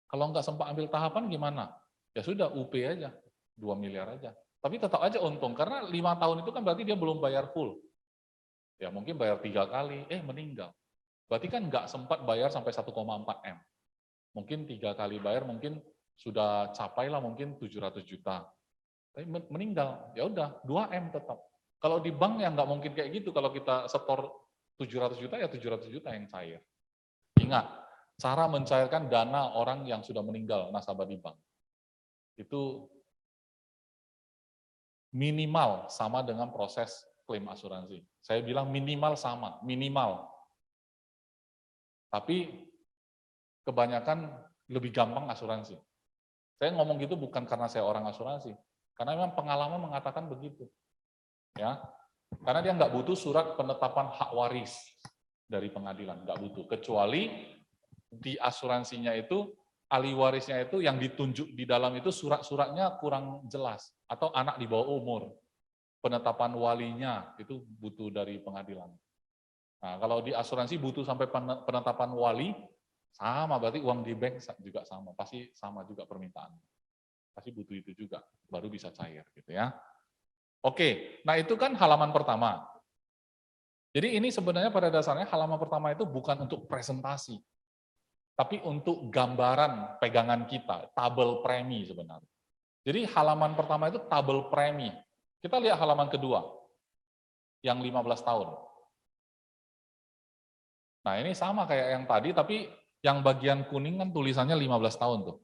Kalau nggak sempat ambil tahapan gimana? Ya sudah, UP aja, 2 miliar aja. Tapi tetap aja untung, karena 5 tahun itu kan berarti dia belum bayar full. Ya mungkin bayar 3 kali, meninggal. Berarti kan nggak sempat bayar sampai 1,4 M. Mungkin 3 kali bayar, mungkin sudah capailah mungkin 700 juta. Tapi meninggal, ya udah 2 M tetap. Kalau di bank ya nggak mungkin kayak gitu, kalau kita setor 700 juta ya 700 juta yang cair. Ingat, cara mencairkan dana orang yang sudah meninggal nasabah di bank. Itu minimal sama dengan proses klaim asuransi. Saya bilang minimal sama, minimal. Tapi kebanyakan lebih gampang asuransi. Saya ngomong gitu bukan karena saya orang asuransi, karena memang pengalaman mengatakan begitu. Ya, karena dia nggak butuh surat penetapan hak waris dari pengadilan, nggak butuh. Kecuali di asuransinya itu ahli warisnya itu yang ditunjuk di dalam itu surat-suratnya kurang jelas atau anak di bawah umur. Penetapan walinya itu butuh dari pengadilan. Nah, kalau di asuransi butuh sampai penetapan wali, sama berarti uang di bank juga sama, pasti sama juga permintaan. Pasti butuh itu juga, baru bisa cair gitu ya. Oke, nah itu kan halaman pertama. Jadi ini sebenarnya pada dasarnya halaman pertama itu bukan untuk presentasi, tapi untuk gambaran pegangan kita, tabel premi sebenarnya. Jadi halaman pertama itu tabel premi. Kita lihat halaman kedua, yang 15 tahun. Nah ini sama kayak yang tadi, tapi yang bagian kuning kan tulisannya 15 tahun tuh.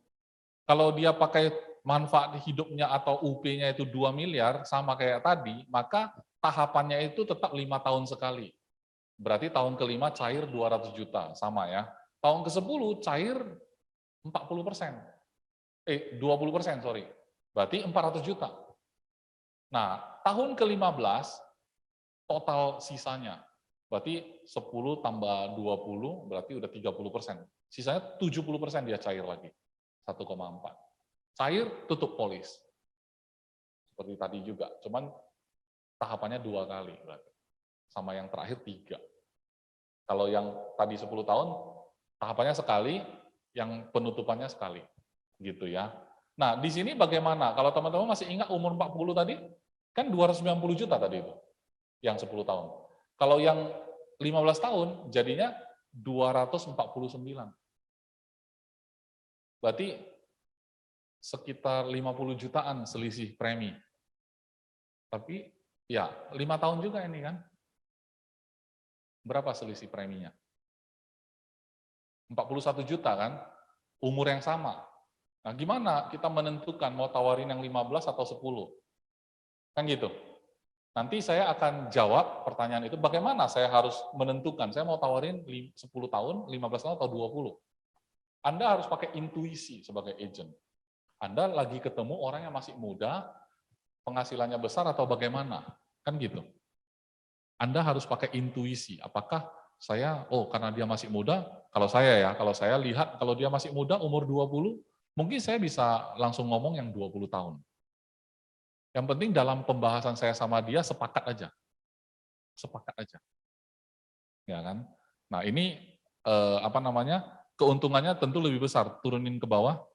Kalau dia pakai manfaat hidupnya atau UP-nya itu 2 miliar, sama kayak tadi, maka tahapannya itu tetap 5 tahun sekali. Berarti tahun kelima cair 200 juta, sama ya. Tahun ke-10 cair 40%. 20%, sorry. Berarti 400 juta. Nah, tahun ke-15 total sisanya. Berarti 10 tambah 20 berarti udah 30%. Sisanya 70% dia cair lagi. 1,4. Cair tutup polis. Seperti tadi juga. Cuman tahapannya 2 kali berarti. Sama yang terakhir 3. Kalau yang tadi 10 tahun, tahapannya sekali, yang penutupannya sekali. Gitu ya. Nah, di sini bagaimana? Kalau teman-teman masih ingat umur 40 tadi, kan 290 juta tadi itu, yang 10 tahun. Kalau yang 15 tahun, jadinya 249. Berarti sekitar 50 jutaan selisih premi. Tapi ya 5 tahun juga ini kan. Berapa selisih preminya? 41 juta kan? Umur yang sama. Nah, gimana kita menentukan mau tawarin yang 15 atau 10? Kan gitu. Nanti saya akan jawab pertanyaan itu, bagaimana saya harus menentukan, saya mau tawarin 10 tahun, 15 tahun, atau 20. Anda harus pakai intuisi sebagai agent. Anda lagi ketemu orang yang masih muda, penghasilannya besar atau bagaimana, kan gitu. Anda harus pakai intuisi, apakah saya, karena dia masih muda, kalau saya lihat kalau dia masih muda, umur 20, mungkin saya bisa langsung ngomong yang 20 tahun. Yang penting dalam pembahasan saya sama dia, sepakat aja. Sepakat aja. Ya kan? Nah ini, keuntungannya tentu lebih besar, turunin ke bawah,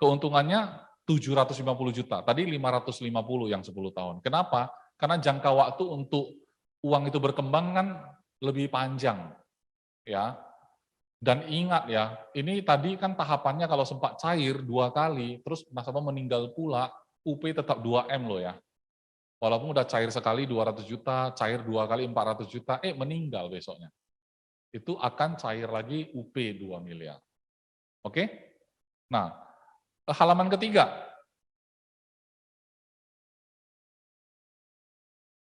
keuntungannya 750 juta, tadi 550 yang 10 tahun. Kenapa? Karena jangka waktu untuk uang itu berkembang kan lebih panjang. Ya. Dan ingat ya, ini tadi kan tahapannya kalau sempat cair 2 kali, terus nasabah meninggal pula, UP tetap 2M loh ya. Walaupun udah cair sekali 200 juta, cair 2 kali 400 juta, meninggal besoknya. Itu akan cair lagi UP 2 miliar. Oke? Nah, halaman ketiga.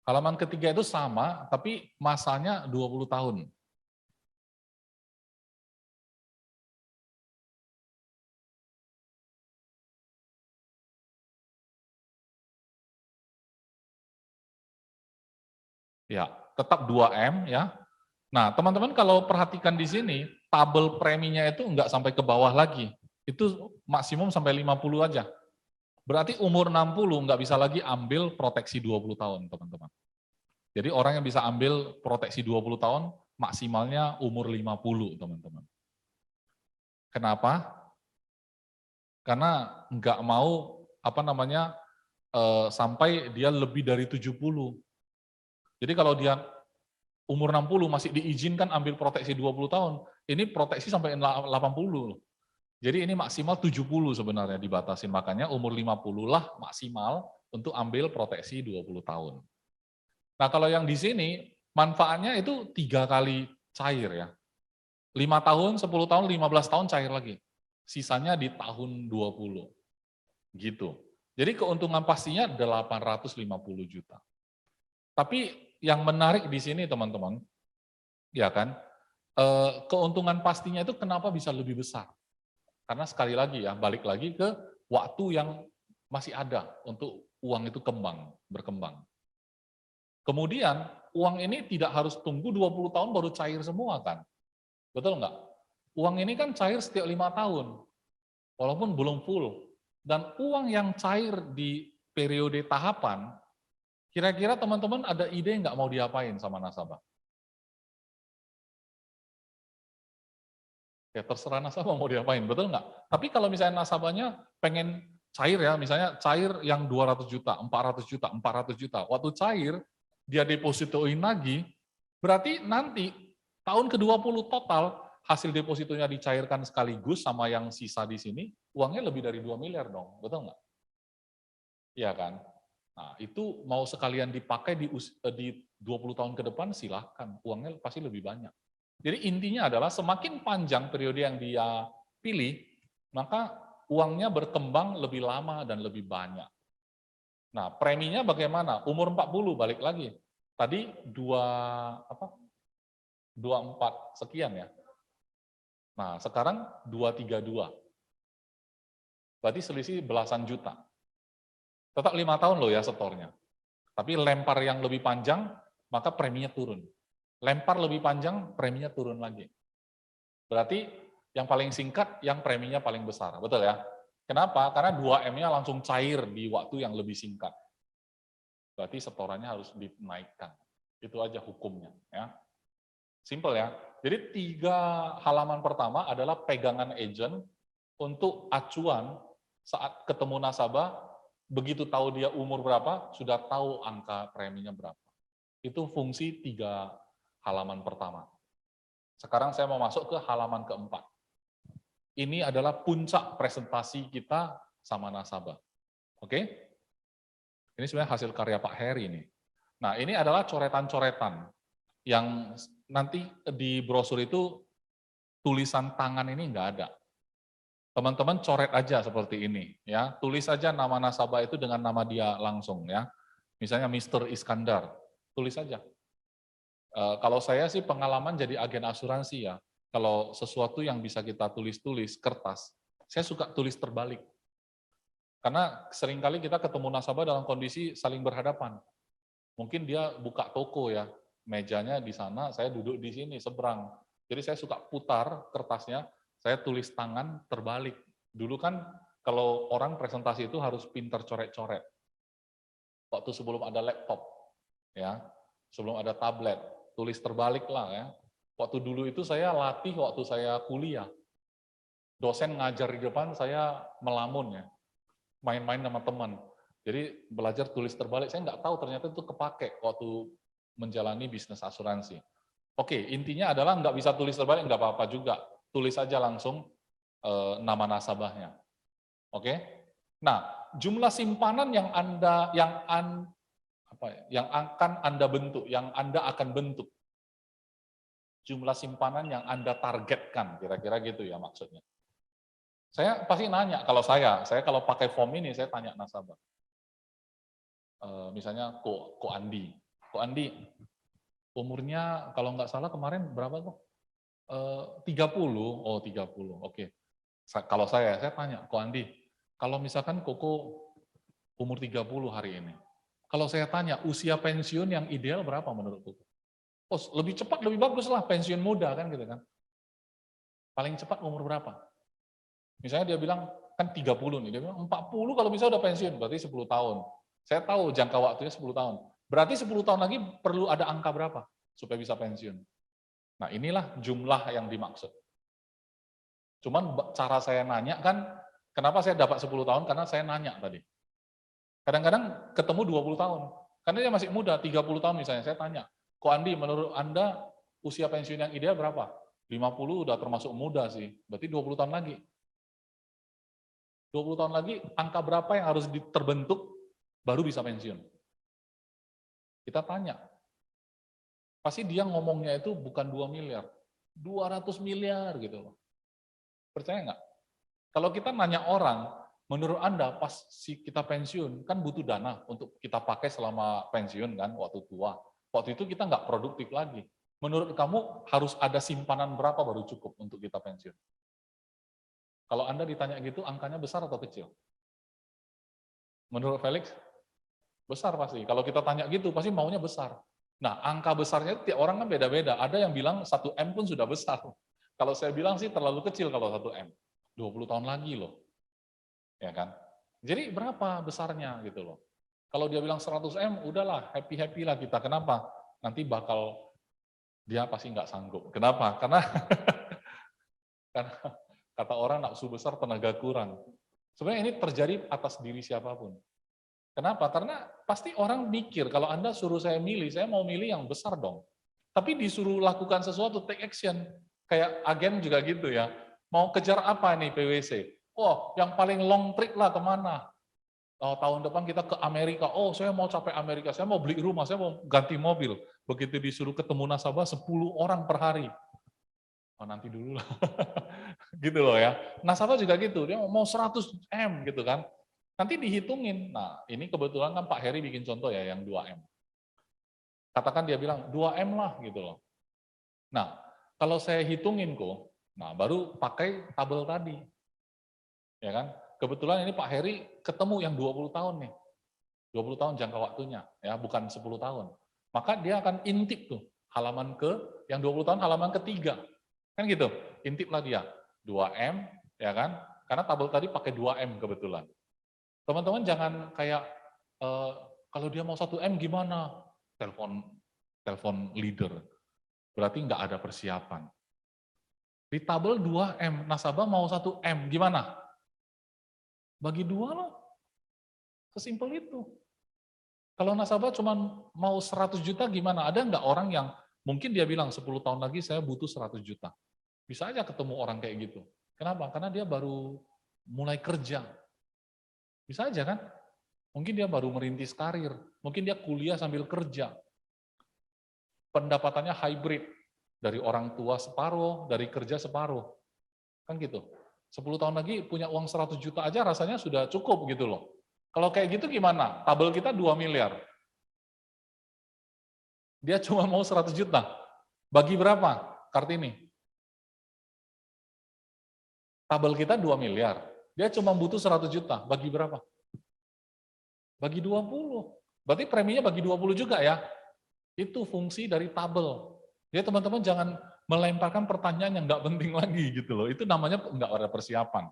Halaman ketiga itu sama, tapi masanya 20 tahun. Ya, tetap 2M ya. Nah, teman-teman kalau perhatikan di sini, tabel preminya itu enggak sampai ke bawah lagi. Itu maksimum sampai 50 aja. Berarti umur 60 enggak bisa lagi ambil proteksi 20 tahun, teman-teman. Jadi orang yang bisa ambil proteksi 20 tahun, maksimalnya umur 50, teman-teman. Kenapa? Karena enggak mau, sampai dia lebih dari 70. Jadi kalau dia umur 60 masih diizinkan ambil proteksi 20 tahun, ini proteksi sampai 80. Jadi ini maksimal 70 sebenarnya dibatasin, makanya umur 50 lah maksimal untuk ambil proteksi 20 tahun. Nah kalau yang di sini, manfaatnya itu 3 kali cair ya. 5 tahun, 10 tahun, 15 tahun cair lagi. Sisanya di tahun 20. Gitu. Jadi keuntungan pastinya 850 juta. Tapi yang menarik di sini teman-teman, ya kan, keuntungan pastinya itu kenapa bisa lebih besar? Karena sekali lagi ya, balik lagi ke waktu yang masih ada untuk uang itu berkembang. Kemudian, uang ini tidak harus tunggu 20 tahun baru cair semua kan? Betul nggak? Uang ini kan cair setiap 5 tahun, walaupun belum full. Dan uang yang cair di periode tahapan, kira-kira teman-teman ada ide nggak mau diapain sama nasabah? Ya terserah nasabah mau diapain, betul nggak? Tapi kalau misalnya nasabahnya pengen cair ya, misalnya cair yang 200 juta, 400 juta, 400 juta, waktu cair, dia depositoin lagi, berarti nanti tahun ke-20 total, hasil depositonya dicairkan sekaligus sama yang sisa di sini, uangnya lebih dari 2 miliar dong, betul nggak? Iya kan? Nah, itu mau sekalian dipakai di 20 tahun ke depan, silahkan, uangnya pasti lebih banyak. Jadi intinya adalah semakin panjang periode yang dia pilih, maka uangnya berkembang lebih lama dan lebih banyak. Nah, preminya bagaimana? Umur 40 balik lagi. Tadi 24 sekian ya. Nah, sekarang 232. Berarti selisih belasan juta. Tetap 5 tahun loh ya setornya. Tapi lempar yang lebih panjang, maka preminya turun. Lempar lebih panjang, preminya turun lagi. Berarti yang paling singkat, yang preminya paling besar. Betul ya? Kenapa? Karena 2M-nya langsung cair di waktu yang lebih singkat. berarti setorannya harus dinaikkan. Itu aja hukumnya. Ya. Simple ya. Jadi 3 halaman pertama adalah pegangan agent untuk acuan saat ketemu nasabah, begitu tahu dia umur berapa, sudah tahu angka preminya berapa. Itu fungsi 3 halaman pertama. Sekarang saya mau masuk ke halaman keempat. Ini adalah puncak presentasi kita sama nasabah. Oke? Ini sebenarnya hasil karya Pak Heri ini. Nah, ini adalah coretan-coretan yang nanti di brosur itu tulisan tangan ini nggak ada. Teman-teman coret aja seperti ini, ya. Tulis aja nama nasabah itu dengan nama dia langsung, ya. Misalnya Mr. Iskandar, tulis aja. Kalau saya sih pengalaman jadi agen asuransi ya. Kalau sesuatu yang bisa kita tulis-tulis kertas, saya suka tulis terbalik. Karena seringkali kita ketemu nasabah dalam kondisi saling berhadapan. Mungkin dia buka toko ya, mejanya di sana, saya duduk di sini, seberang. Jadi saya suka putar kertasnya, saya tulis tangan terbalik. Dulu kan kalau orang presentasi itu harus pintar coret-coret. Waktu sebelum ada laptop, ya, sebelum ada tablet, tulis terbalik lah ya. Waktu dulu itu saya latih waktu saya kuliah. Dosen ngajar di depan, saya melamun ya, main-main sama teman. Jadi belajar tulis terbalik, saya nggak tahu ternyata itu kepake waktu menjalani bisnis asuransi. Oke, intinya adalah nggak bisa tulis terbalik, nggak apa-apa juga. Tulis aja langsung nama nasabahnya. Oke? Nah, jumlah simpanan yang akan Anda bentuk, yang Anda akan bentuk. Jumlah simpanan yang Anda targetkan, kira-kira gitu ya maksudnya. Saya pasti nanya, kalau saya kalau pakai form ini, saya tanya nasabah. Misalnya Ko Andi. Ko Andi, umurnya kalau nggak salah kemarin berapa kok? 30, oh 30, oke. Kalau saya tanya, Ko Andi, kalau misalkan Koko umur 30 hari ini, kalau saya tanya usia pensiun yang ideal berapa menurut Koko? Oh, lebih cepat, lebih bagus lah, pensiun muda kan gitu kan. Paling cepat umur berapa? Misalnya dia bilang, kan 30 nih, dia bilang 40 kalau bisa udah pensiun, berarti 10 tahun. Saya tahu jangka waktunya 10 tahun. Berarti 10 tahun lagi perlu ada angka berapa supaya bisa pensiun? Nah, inilah jumlah yang dimaksud. Cuman cara saya nanya kan, kenapa saya dapat 10 tahun? Karena saya nanya tadi. Kadang-kadang ketemu 20 tahun. Karena dia masih muda, 30 tahun misalnya, saya tanya, Ko Andi, menurut Anda usia pensiun yang ideal berapa? 50 udah termasuk muda sih, berarti 20 tahun lagi. 20 tahun lagi, angka berapa yang harus terbentuk baru bisa pensiun? Kita tanya. Pasti dia ngomongnya itu bukan 2 miliar, 200 miliar gitu loh. Percaya nggak? Kalau kita nanya orang, menurut Anda pas kita pensiun, kan butuh dana untuk kita pakai selama pensiun kan, waktu tua. Waktu itu kita nggak produktif lagi. Menurut kamu harus ada simpanan berapa baru cukup untuk kita pensiun? Kalau Anda ditanya gitu, angkanya besar atau kecil? Menurut Felix, besar pasti. Kalau kita tanya gitu, pasti maunya besar. Nah, angka besarnya tiap orang kan beda-beda. Ada yang bilang 1M pun sudah besar. Kalau saya bilang sih terlalu kecil kalau 1M. 20 tahun lagi loh. Ya kan? Jadi berapa besarnya gitu loh. Kalau dia bilang 100M, udahlah, happy-happy lah kita. Kenapa? Nanti bakal dia pasti nggak sanggup. Kenapa? Karena kata orang nafsu besar tenaga kurang. Sebenarnya ini terjadi atas diri siapapun. Kenapa? Karena pasti orang mikir, kalau Anda suruh saya milih, saya mau milih yang besar dong. Tapi disuruh lakukan sesuatu, take action. Kayak agen juga gitu ya. Mau kejar apa nih PwC? Oh, yang paling long trip lah kemana? Oh, tahun depan kita ke Amerika. Oh, saya mau capai Amerika, saya mau beli rumah, saya mau ganti mobil. Begitu disuruh ketemu nasabah, 10 orang per hari. Oh, nanti dulu lah. Gitu loh ya. Nasabah juga gitu, dia mau 100M gitu kan. Nanti dihitungin. Nah, ini kebetulan kan Pak Heri bikin contoh ya yang 2M. Katakan dia bilang 2M lah gitu loh. Nah, kalau saya hitungin kok, nah baru pakai tabel tadi. Ya kan? Kebetulan ini Pak Heri ketemu yang 20 tahun nih. 20 tahun jangka waktunya, ya, bukan 10 tahun. Maka dia akan intip tuh halaman yang 20 tahun halaman ketiga. Kan gitu, intip lah dia. 2M, ya kan? Karena tabel tadi pakai 2M kebetulan. Teman-teman jangan kayak Kalau dia mau 1M gimana? Telepon leader. Berarti nggak ada persiapan. Di tabel 2M, nasabah mau 1M, gimana? Bagi 2 loh. Sesimpel itu. Kalau nasabah cuma mau 100 juta gimana? Ada nggak orang yang mungkin dia bilang 10 tahun lagi saya butuh 100 juta. Bisa aja ketemu orang kayak gitu. Kenapa? Karena dia baru mulai kerja. Bisa aja kan? Mungkin dia baru merintis karir. Mungkin dia kuliah sambil kerja. Pendapatannya hybrid. Dari orang tua separuh, dari kerja separuh. Kan gitu. 10 tahun lagi punya uang 100 juta aja rasanya sudah cukup gitu loh. Kalau kayak gitu gimana? Tabel kita 2 miliar. Dia cuma mau 100 juta. Bagi berapa Kartini? Tabel kita 2 miliar. Dia cuma butuh 100 juta. Bagi berapa? Bagi 20. Berarti preminya bagi 20 juga ya. Itu fungsi dari tabel. Jadi teman-teman jangan melemparkan pertanyaan yang nggak penting lagi gitu loh. Itu namanya nggak ada persiapan.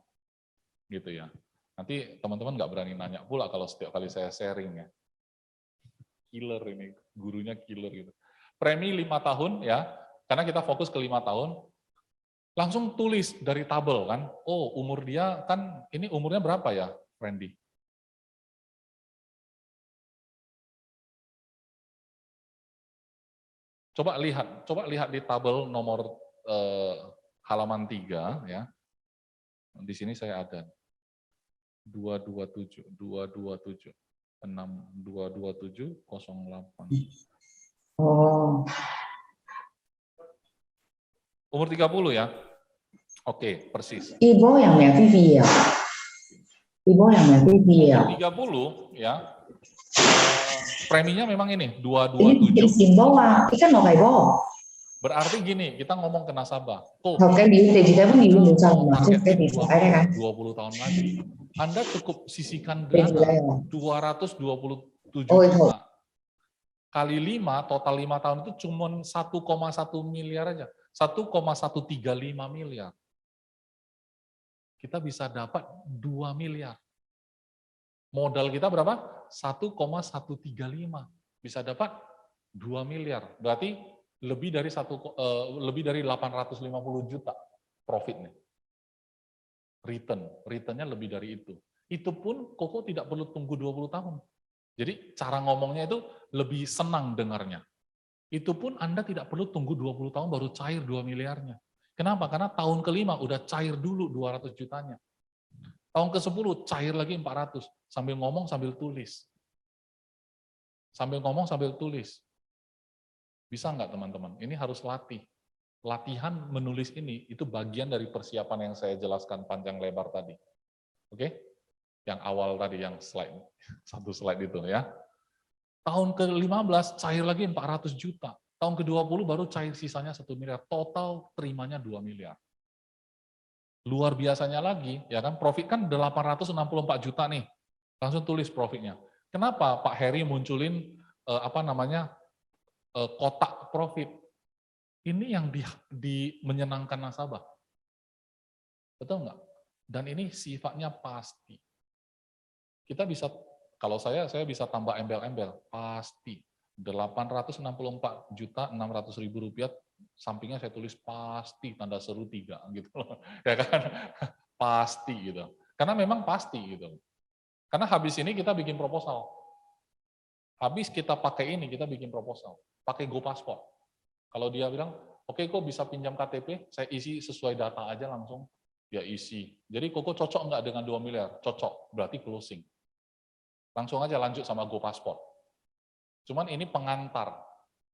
Gitu ya. Nanti teman-teman nggak berani nanya pula kalau setiap kali saya sharing ya. Killer ini, gurunya killer gitu. Premi 5 tahun ya, karena kita fokus ke 5 tahun, langsung tulis dari tabel kan. Oh, umur dia kan, ini umurnya berapa ya, Randy? Coba lihat di tabel nomor halaman 3 ya. Di sini saya ada 227 227 6227 08. Oh. Umur 30 ya? Oke, persis. Ibu yang Vivi ya. Ibu yang Vivi ya. Umur 30 ya. Preminya memang ini 227. Ini simbol lah, ikan mau kayak Berarti gini, kita ngomong ke nasabah. Oh, cái biểu thì chị thấy có nhiều người sao mà target cái thì phải đây kan? 20 tahun lagi. Anda cukup sisihkan Thì dana đây là 227 ôi thôi juta. Kali 5, total 5 tahun itu cuma 1,1 miliar aja. 1,135 miliar. Kita bisa dapat 2 miliar. Modal kita berapa? 1,135. Bisa dapat 2 miliar. Berarti lebih dari 850 juta profitnya. Returnnya lebih dari itu. Itu pun Koko tidak perlu tunggu 20 tahun. Jadi cara ngomongnya itu lebih senang dengarnya. Itu pun Anda tidak perlu tunggu 20 tahun baru cair 2 miliarnya. Kenapa? Karena tahun kelima udah cair dulu 200 jutanya. Tahun ke-10 cair lagi 400. Sambil ngomong sambil tulis. Sambil ngomong sambil tulis. Bisa nggak teman-teman? Ini harus latih. Latihan menulis ini itu bagian dari persiapan yang saya jelaskan panjang lebar tadi. Oke? Yang awal tadi, yang slide. Satu slide itu ya. Tahun ke-15 cair lagi 400 juta. Tahun ke-20 baru cair sisanya 1 miliar. Total terimanya 2 miliar. Luar biasanya lagi, ya kan? Profit kan 864 juta nih. Langsung tulis profitnya. Kenapa Pak Heri munculin kotak profit? Ini yang menyenangkan nasabah. Betul nggak? Dan ini sifatnya pasti. Kita bisa, kalau saya bisa tambah embel-embel, pasti. 864 juta 600 ribu rupiah, sampingnya saya tulis pasti, tanda seru 3, gitu loh. Ya kan? Pasti gitu. Karena memang pasti gitu. Karena habis ini kita bikin proposal. Habis kita pakai ini, kita bikin proposal. Pakai GoPasport. Kalau dia bilang, oke kok bisa pinjam KTP, saya isi sesuai data aja langsung, dia isi. Jadi Koko cocok nggak dengan 2 miliar? Cocok, berarti closing. Langsung aja lanjut sama GoPasport. Cuman ini pengantar.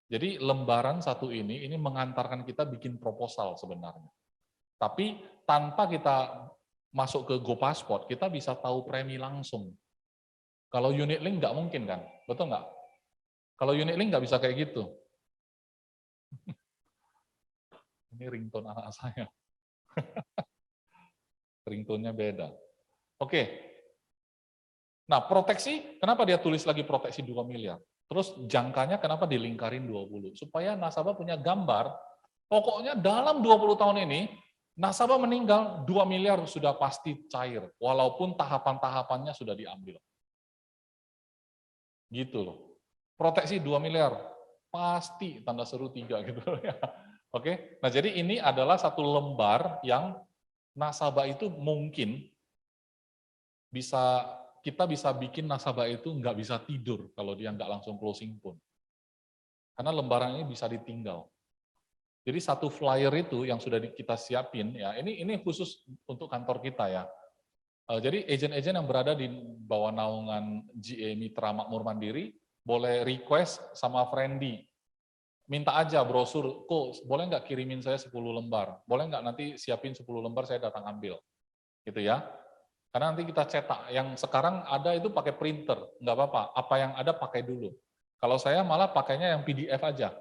Jadi lembaran satu ini mengantarkan kita bikin proposal sebenarnya. Tapi tanpa kita masuk ke GoPasport, kita bisa tahu premi langsung. Kalau unit link nggak mungkin kan? Betul nggak? Kalau unit link nggak bisa kayak gitu. Ini ringtone anak saya. Ringtone-nya beda. Oke. Nah, proteksi, kenapa dia tulis lagi proteksi 2 miliar? Terus jangkanya kenapa dilingkarin 20? Supaya nasabah punya gambar, pokoknya dalam 20 tahun ini, nasabah meninggal, 2 miliar sudah pasti cair, walaupun tahapan-tahapannya sudah diambil. Gitu loh. Proteksi 2 miliar, pasti tanda seru 3 gitu ya. Oke, nah jadi ini adalah satu lembar yang nasabah itu mungkin kita bisa bikin nasabah itu nggak bisa tidur kalau dia nggak langsung closing pun. Karena lembaran ini bisa ditinggal. Jadi satu flyer itu yang sudah kita siapin, ya ini khusus untuk kantor kita ya. Jadi agen-agen yang berada di bawah naungan GA Mitra Makmur Mandiri, boleh request sama Friendly. Minta aja brosur, kok boleh nggak kirimin saya 10 lembar? Boleh nggak nanti siapin 10 lembar saya datang ambil? Gitu ya. Karena nanti kita cetak, yang sekarang ada itu pakai printer, nggak apa-apa, apa yang ada pakai dulu. Kalau saya malah pakainya yang PDF aja,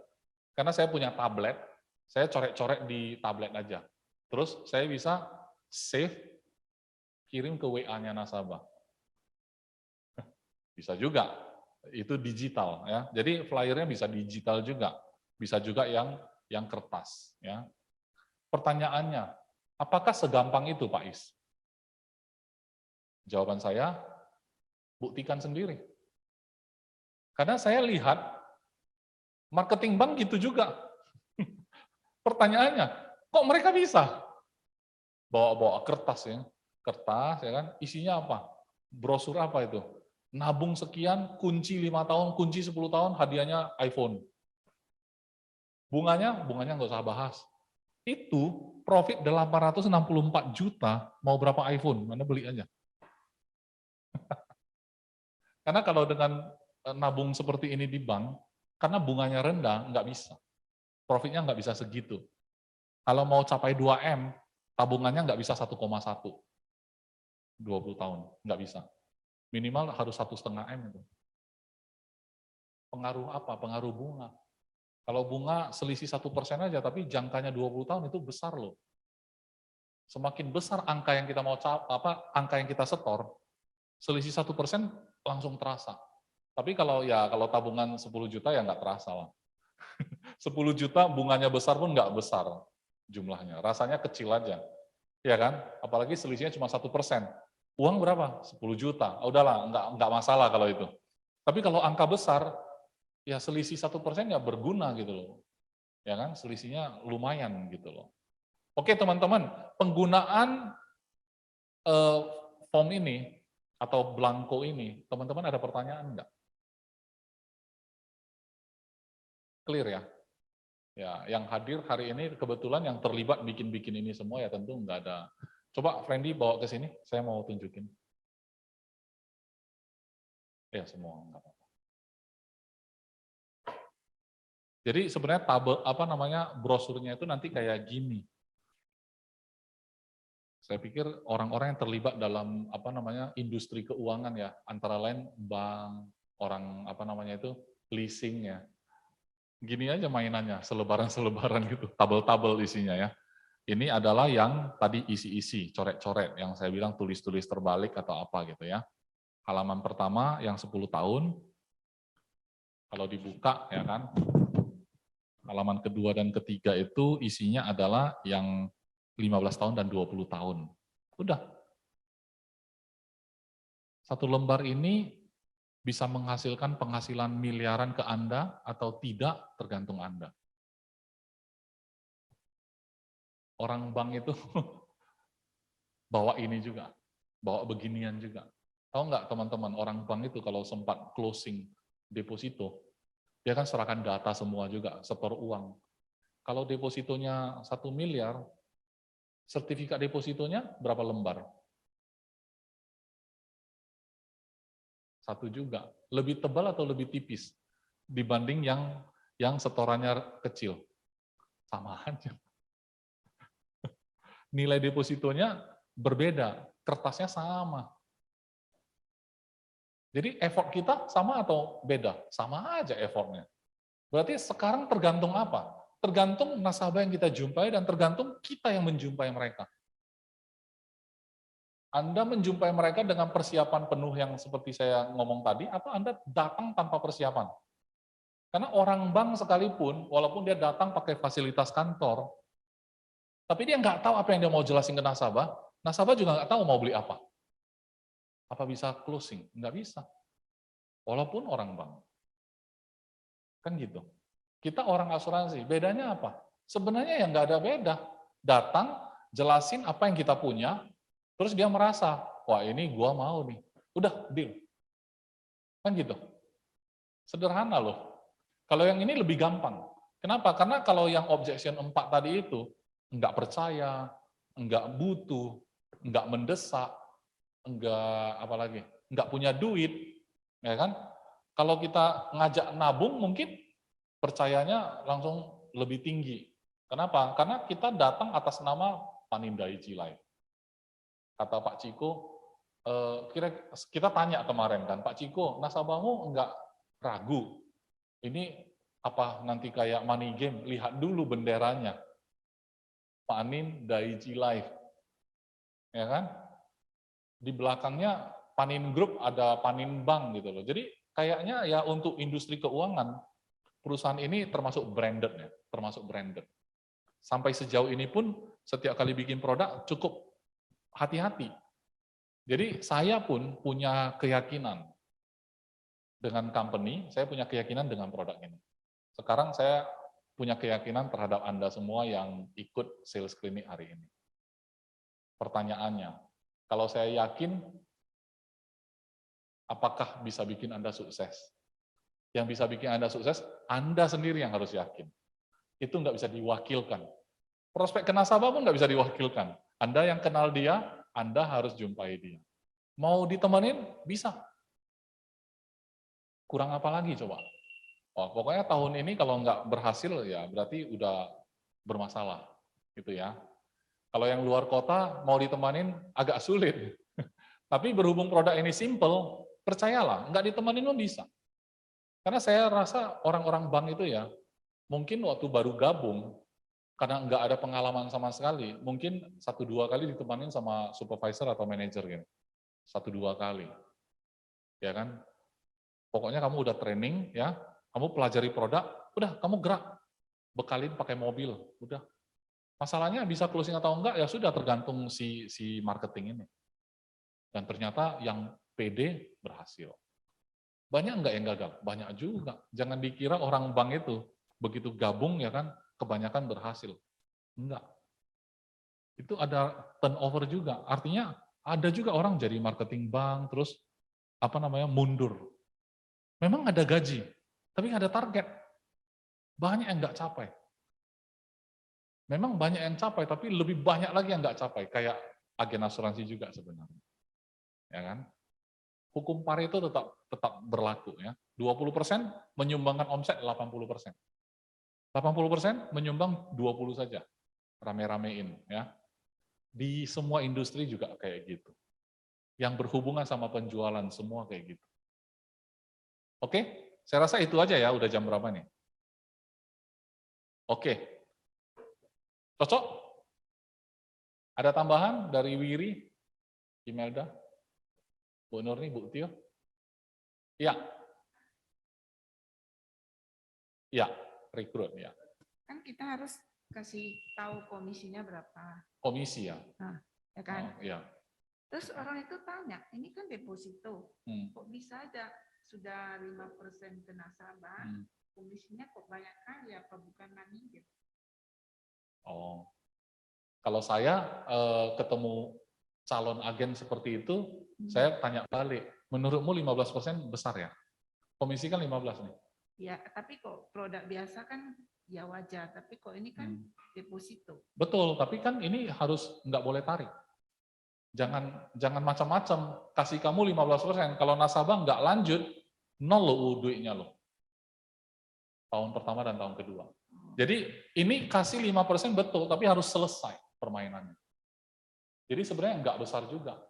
karena saya punya tablet, saya coret-coret di tablet aja. Terus saya bisa save, kirim ke WA-nya nasabah. Bisa juga, itu digital ya. Jadi flyernya bisa digital juga, bisa juga yang kertas ya. Pertanyaannya, apakah segampang itu Pak Is? Jawaban saya, buktikan sendiri. Karena saya lihat marketing bank gitu juga. Pertanyaannya, kok mereka bisa bawa-bawa kertas ya kan, isinya apa? Brosur apa itu? Nabung sekian, kunci 5 tahun, kunci 10 tahun, hadiahnya iPhone. Bunganya nggak usah bahas. Itu profit 864 juta, mau berapa iPhone? Mana beli aja. Karena kalau dengan nabung seperti ini di bank, karena bunganya rendah, nggak bisa. Profitnya nggak bisa segitu. Kalau mau capai 2M, tabungannya nggak bisa 1,1. 20 tahun, nggak bisa. Minimal harus 1,5 M itu. Pengaruh apa? Pengaruh bunga. Kalau bunga selisih 1% aja, tapi jangkanya 20 tahun itu besar loh. Semakin besar angka yang kita angka yang kita setor, selisih 1% langsung terasa. Tapi kalau tabungan 10 juta ya nggak terasa lah. 10 juta bunganya besar pun nggak besar jumlahnya, rasanya kecil aja, ya kan? Apalagi selisihnya cuma 1%. Uang berapa? 10 juta. Udahlah, nggak masalah kalau itu. Tapi kalau angka besar, ya selisih 1% ya berguna gitu loh, ya kan? Selisihnya lumayan gitu loh. Oke teman-teman, penggunaan form ini atau blanko ini, teman-teman ada pertanyaan nggak? Clear ya? Ya, yang hadir hari ini kebetulan yang terlibat bikin-bikin ini semua ya tentu nggak ada. Coba Friendly bawa ke sini, saya mau tunjukin. Ya semua nggak apa-apa. Jadi sebenarnya brosurnya itu nanti kayak gini. Saya pikir orang-orang yang terlibat dalam industri keuangan ya, antara lain bank, orang leasing ya. Gini aja mainannya, selebaran-selebaran gitu, tabel-tabel isinya ya. Ini adalah yang tadi isi-isi, coret-coret, yang saya bilang tulis-tulis terbalik atau apa gitu ya. Halaman pertama yang 10 tahun, kalau dibuka ya kan, halaman kedua dan ketiga itu isinya adalah yang 15 tahun dan 20 tahun. Udah. Satu lembar ini bisa menghasilkan penghasilan miliaran ke Anda atau tidak, tergantung Anda. Orang bank itu bawa ini juga, bawa beginian juga. Tahu nggak teman-teman, orang bank itu kalau sempat closing deposito, dia kan serahkan data semua juga, setor uang. Kalau depositonya 1 miliar, sertifikat depositonya berapa lembar? 1 juga. Lebih tebal atau lebih tipis dibanding yang setorannya kecil? Sama aja. Nilai depositonya berbeda, kertasnya sama. Jadi effort kita sama atau beda? Sama aja effortnya. Berarti sekarang tergantung apa? Tergantung nasabah yang kita jumpai dan tergantung kita yang menjumpai mereka. Anda menjumpai mereka dengan persiapan penuh yang seperti saya ngomong tadi, atau Anda datang tanpa persiapan? Karena orang bank sekalipun, walaupun dia datang pakai fasilitas kantor, tapi dia nggak tahu apa yang dia mau jelasin ke nasabah juga nggak tahu mau beli apa. Apa bisa closing? Nggak bisa. walaupun orang bank. Kan gitu. Kita orang asuransi, bedanya apa? Sebenarnya yang nggak ada beda. Datang, jelasin apa yang kita punya, terus dia merasa, wah ini gua mau nih. Udah, deal. Kan gitu. Sederhana loh. Kalau yang ini lebih gampang. Kenapa? Karena kalau yang objection 4 tadi itu, nggak percaya, nggak butuh, nggak mendesak, nggak apa lagi, nggak punya duit, ya kan? Kalau kita ngajak nabung mungkin percayanya langsung lebih tinggi. Kenapa? Karena kita datang atas nama Panindai Cilai. Kata Pak Ciko, kita tanya kemarin kan, Pak Ciko, nasabahmu nggak ragu? Ini apa nanti kayak money game? Lihat dulu benderanya. Panindai Cilai. Ya kan? Di belakangnya Panin Group ada Panin Bank gitu loh. Jadi kayaknya ya untuk industri keuangan perusahaan ini termasuk branded ya, termasuk branded. Sampai sejauh ini pun setiap kali bikin produk cukup hati-hati. Jadi saya pun punya keyakinan dengan company, saya punya keyakinan dengan produk ini. Sekarang saya punya keyakinan terhadap Anda semua yang ikut sales klinik hari ini. Pertanyaannya, kalau saya yakin, apakah bisa bikin Anda sukses? Yang bisa bikin Anda sukses, Anda sendiri yang harus yakin. Itu nggak bisa diwakilkan. Prospek ke nasabah pun nggak bisa diwakilkan. Anda yang kenal dia, Anda harus jumpai dia. Mau ditemenin? Bisa. Kurang apa lagi coba? Oh, pokoknya tahun ini kalau nggak berhasil, ya berarti udah bermasalah. Gitu ya. Kalau yang luar kota mau ditemanin agak sulit. Tapi berhubung produk ini simple, percayalah, nggak ditemanin pun bisa. Karena saya rasa orang-orang bank itu ya, mungkin waktu baru gabung, karena nggak ada pengalaman sama sekali, mungkin 1-2 kali ditemanin sama supervisor atau manajer gitu. 1-2 kali. Ya kan? Pokoknya kamu udah training ya, kamu pelajari produk, udah kamu gerak. Bekalin pakai mobil, udah. Masalahnya bisa closing atau enggak ya sudah tergantung si marketing ini. Dan ternyata yang PD berhasil. Banyak enggak yang gagal? Banyak juga. Jangan dikira orang bank itu begitu gabung ya kan, kebanyakan berhasil. Enggak. Itu ada turnover juga. Artinya ada juga orang jadi marketing bank terus mundur. Memang ada gaji, tapi nggak ada target. Banyak yang nggak capai. Memang banyak yang capai, tapi lebih banyak lagi yang nggak capai. Kayak agen asuransi juga sebenarnya. Ya kan? Hukum Pareto tetap berlaku ya. 20% menyumbangkan omset 80%. 80% menyumbang 20 saja. Rame-ramein ya. Di semua industri juga kayak gitu. Yang berhubungan sama penjualan semua kayak gitu. Oke, saya rasa itu aja ya, udah jam berapa nih? Oke. Cocok? Ada tambahan dari Wiri, Imelda, Bu Nurni, Bu Tio? Ya. Ya, rekrut ya. Kan kita harus kasih tahu komisinya berapa. Komisi ya. Nah, ya kan? Oh, ya. Terus orang itu tanya, ini kan deposito, kok bisa ada sudah 5% ke nasabah, komisinya kok banyak kali, apa bukan money? Oh, kalau saya ketemu calon agen seperti itu, saya tanya balik, menurutmu 15% besar ya? Komisi kan 15 nih. Ya, tapi kok produk biasa kan ya wajar, tapi kok ini kan deposito. Betul, tapi kan ini harus nggak boleh tarik. Jangan macam-macam, kasih kamu 15%, kalau nasabah nggak lanjut, 0 loh duitnya loh. Tahun pertama dan tahun kedua. Jadi ini kasih 5% betul, tapi harus selesai permainannya. Jadi sebenarnya nggak besar juga.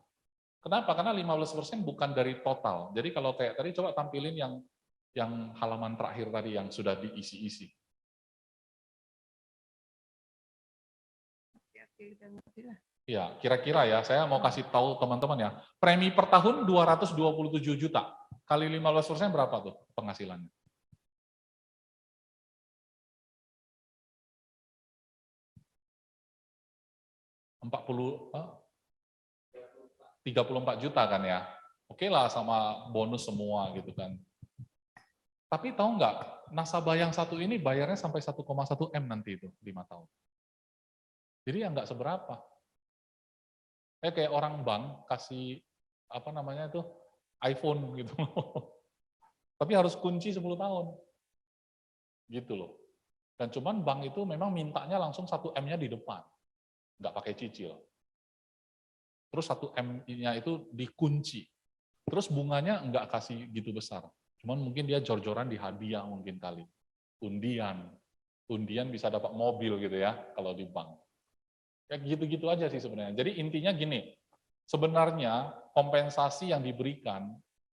Kenapa? Karena 15% bukan dari total. Jadi kalau kayak tadi coba tampilin yang halaman terakhir tadi yang sudah diisi-isi. Ya, kira-kira ya, saya mau kasih tahu teman-teman ya. Premi per tahun 227 juta. Kali 15% berapa tuh penghasilannya? 34 juta kan ya. Oke lah sama bonus semua gitu kan. Tapi tahu nggak, nasabah yang satu ini bayarnya sampai 1,1 M nanti itu 5 tahun. Jadi ya nggak seberapa. Kayak orang bank kasih apa namanya itu iPhone gitu. Tapi harus kunci 10 tahun. Gitu loh. Dan cuman bank itu memang mintanya langsung 1 M-nya di depan. Nggak pakai cicil. Terus 1 M-nya itu dikunci. Terus bunganya nggak kasih gitu besar. Cuman mungkin dia jor-joran di hadiah mungkin kali. Undian. Undian bisa dapat mobil gitu ya kalau di bank. Ya gitu-gitu aja sih sebenarnya. Jadi intinya gini, sebenarnya kompensasi yang diberikan,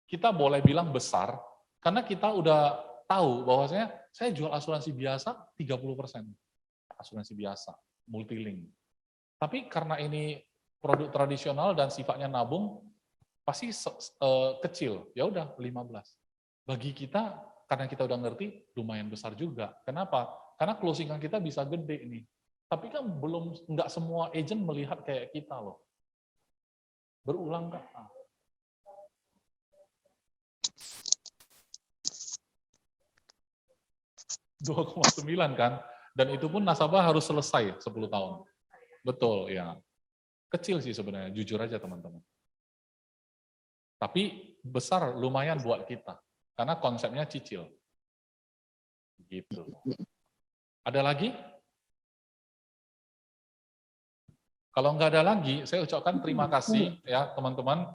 kita boleh bilang besar, karena kita udah tahu bahwasanya saya jual asuransi biasa 30%. Asuransi biasa, multilink. Tapi karena ini produk tradisional dan sifatnya nabung, pasti kecil, ya udah 15. Bagi kita, karena kita udah ngerti, lumayan besar juga. Kenapa? Karena closingan kita bisa gede nih. Tapi kan nggak semua agent melihat kayak kita loh. Berulang kan? 2,9 kan? Dan itu pun nasabah harus selesai 10 tahun. Betul, ya. Kecil sih sebenarnya, jujur aja teman-teman. Tapi besar lumayan buat kita. Karena konsepnya cicil. Gitu. Ada lagi? Kalau nggak ada lagi, saya ucapkan terima kasih ya teman-teman.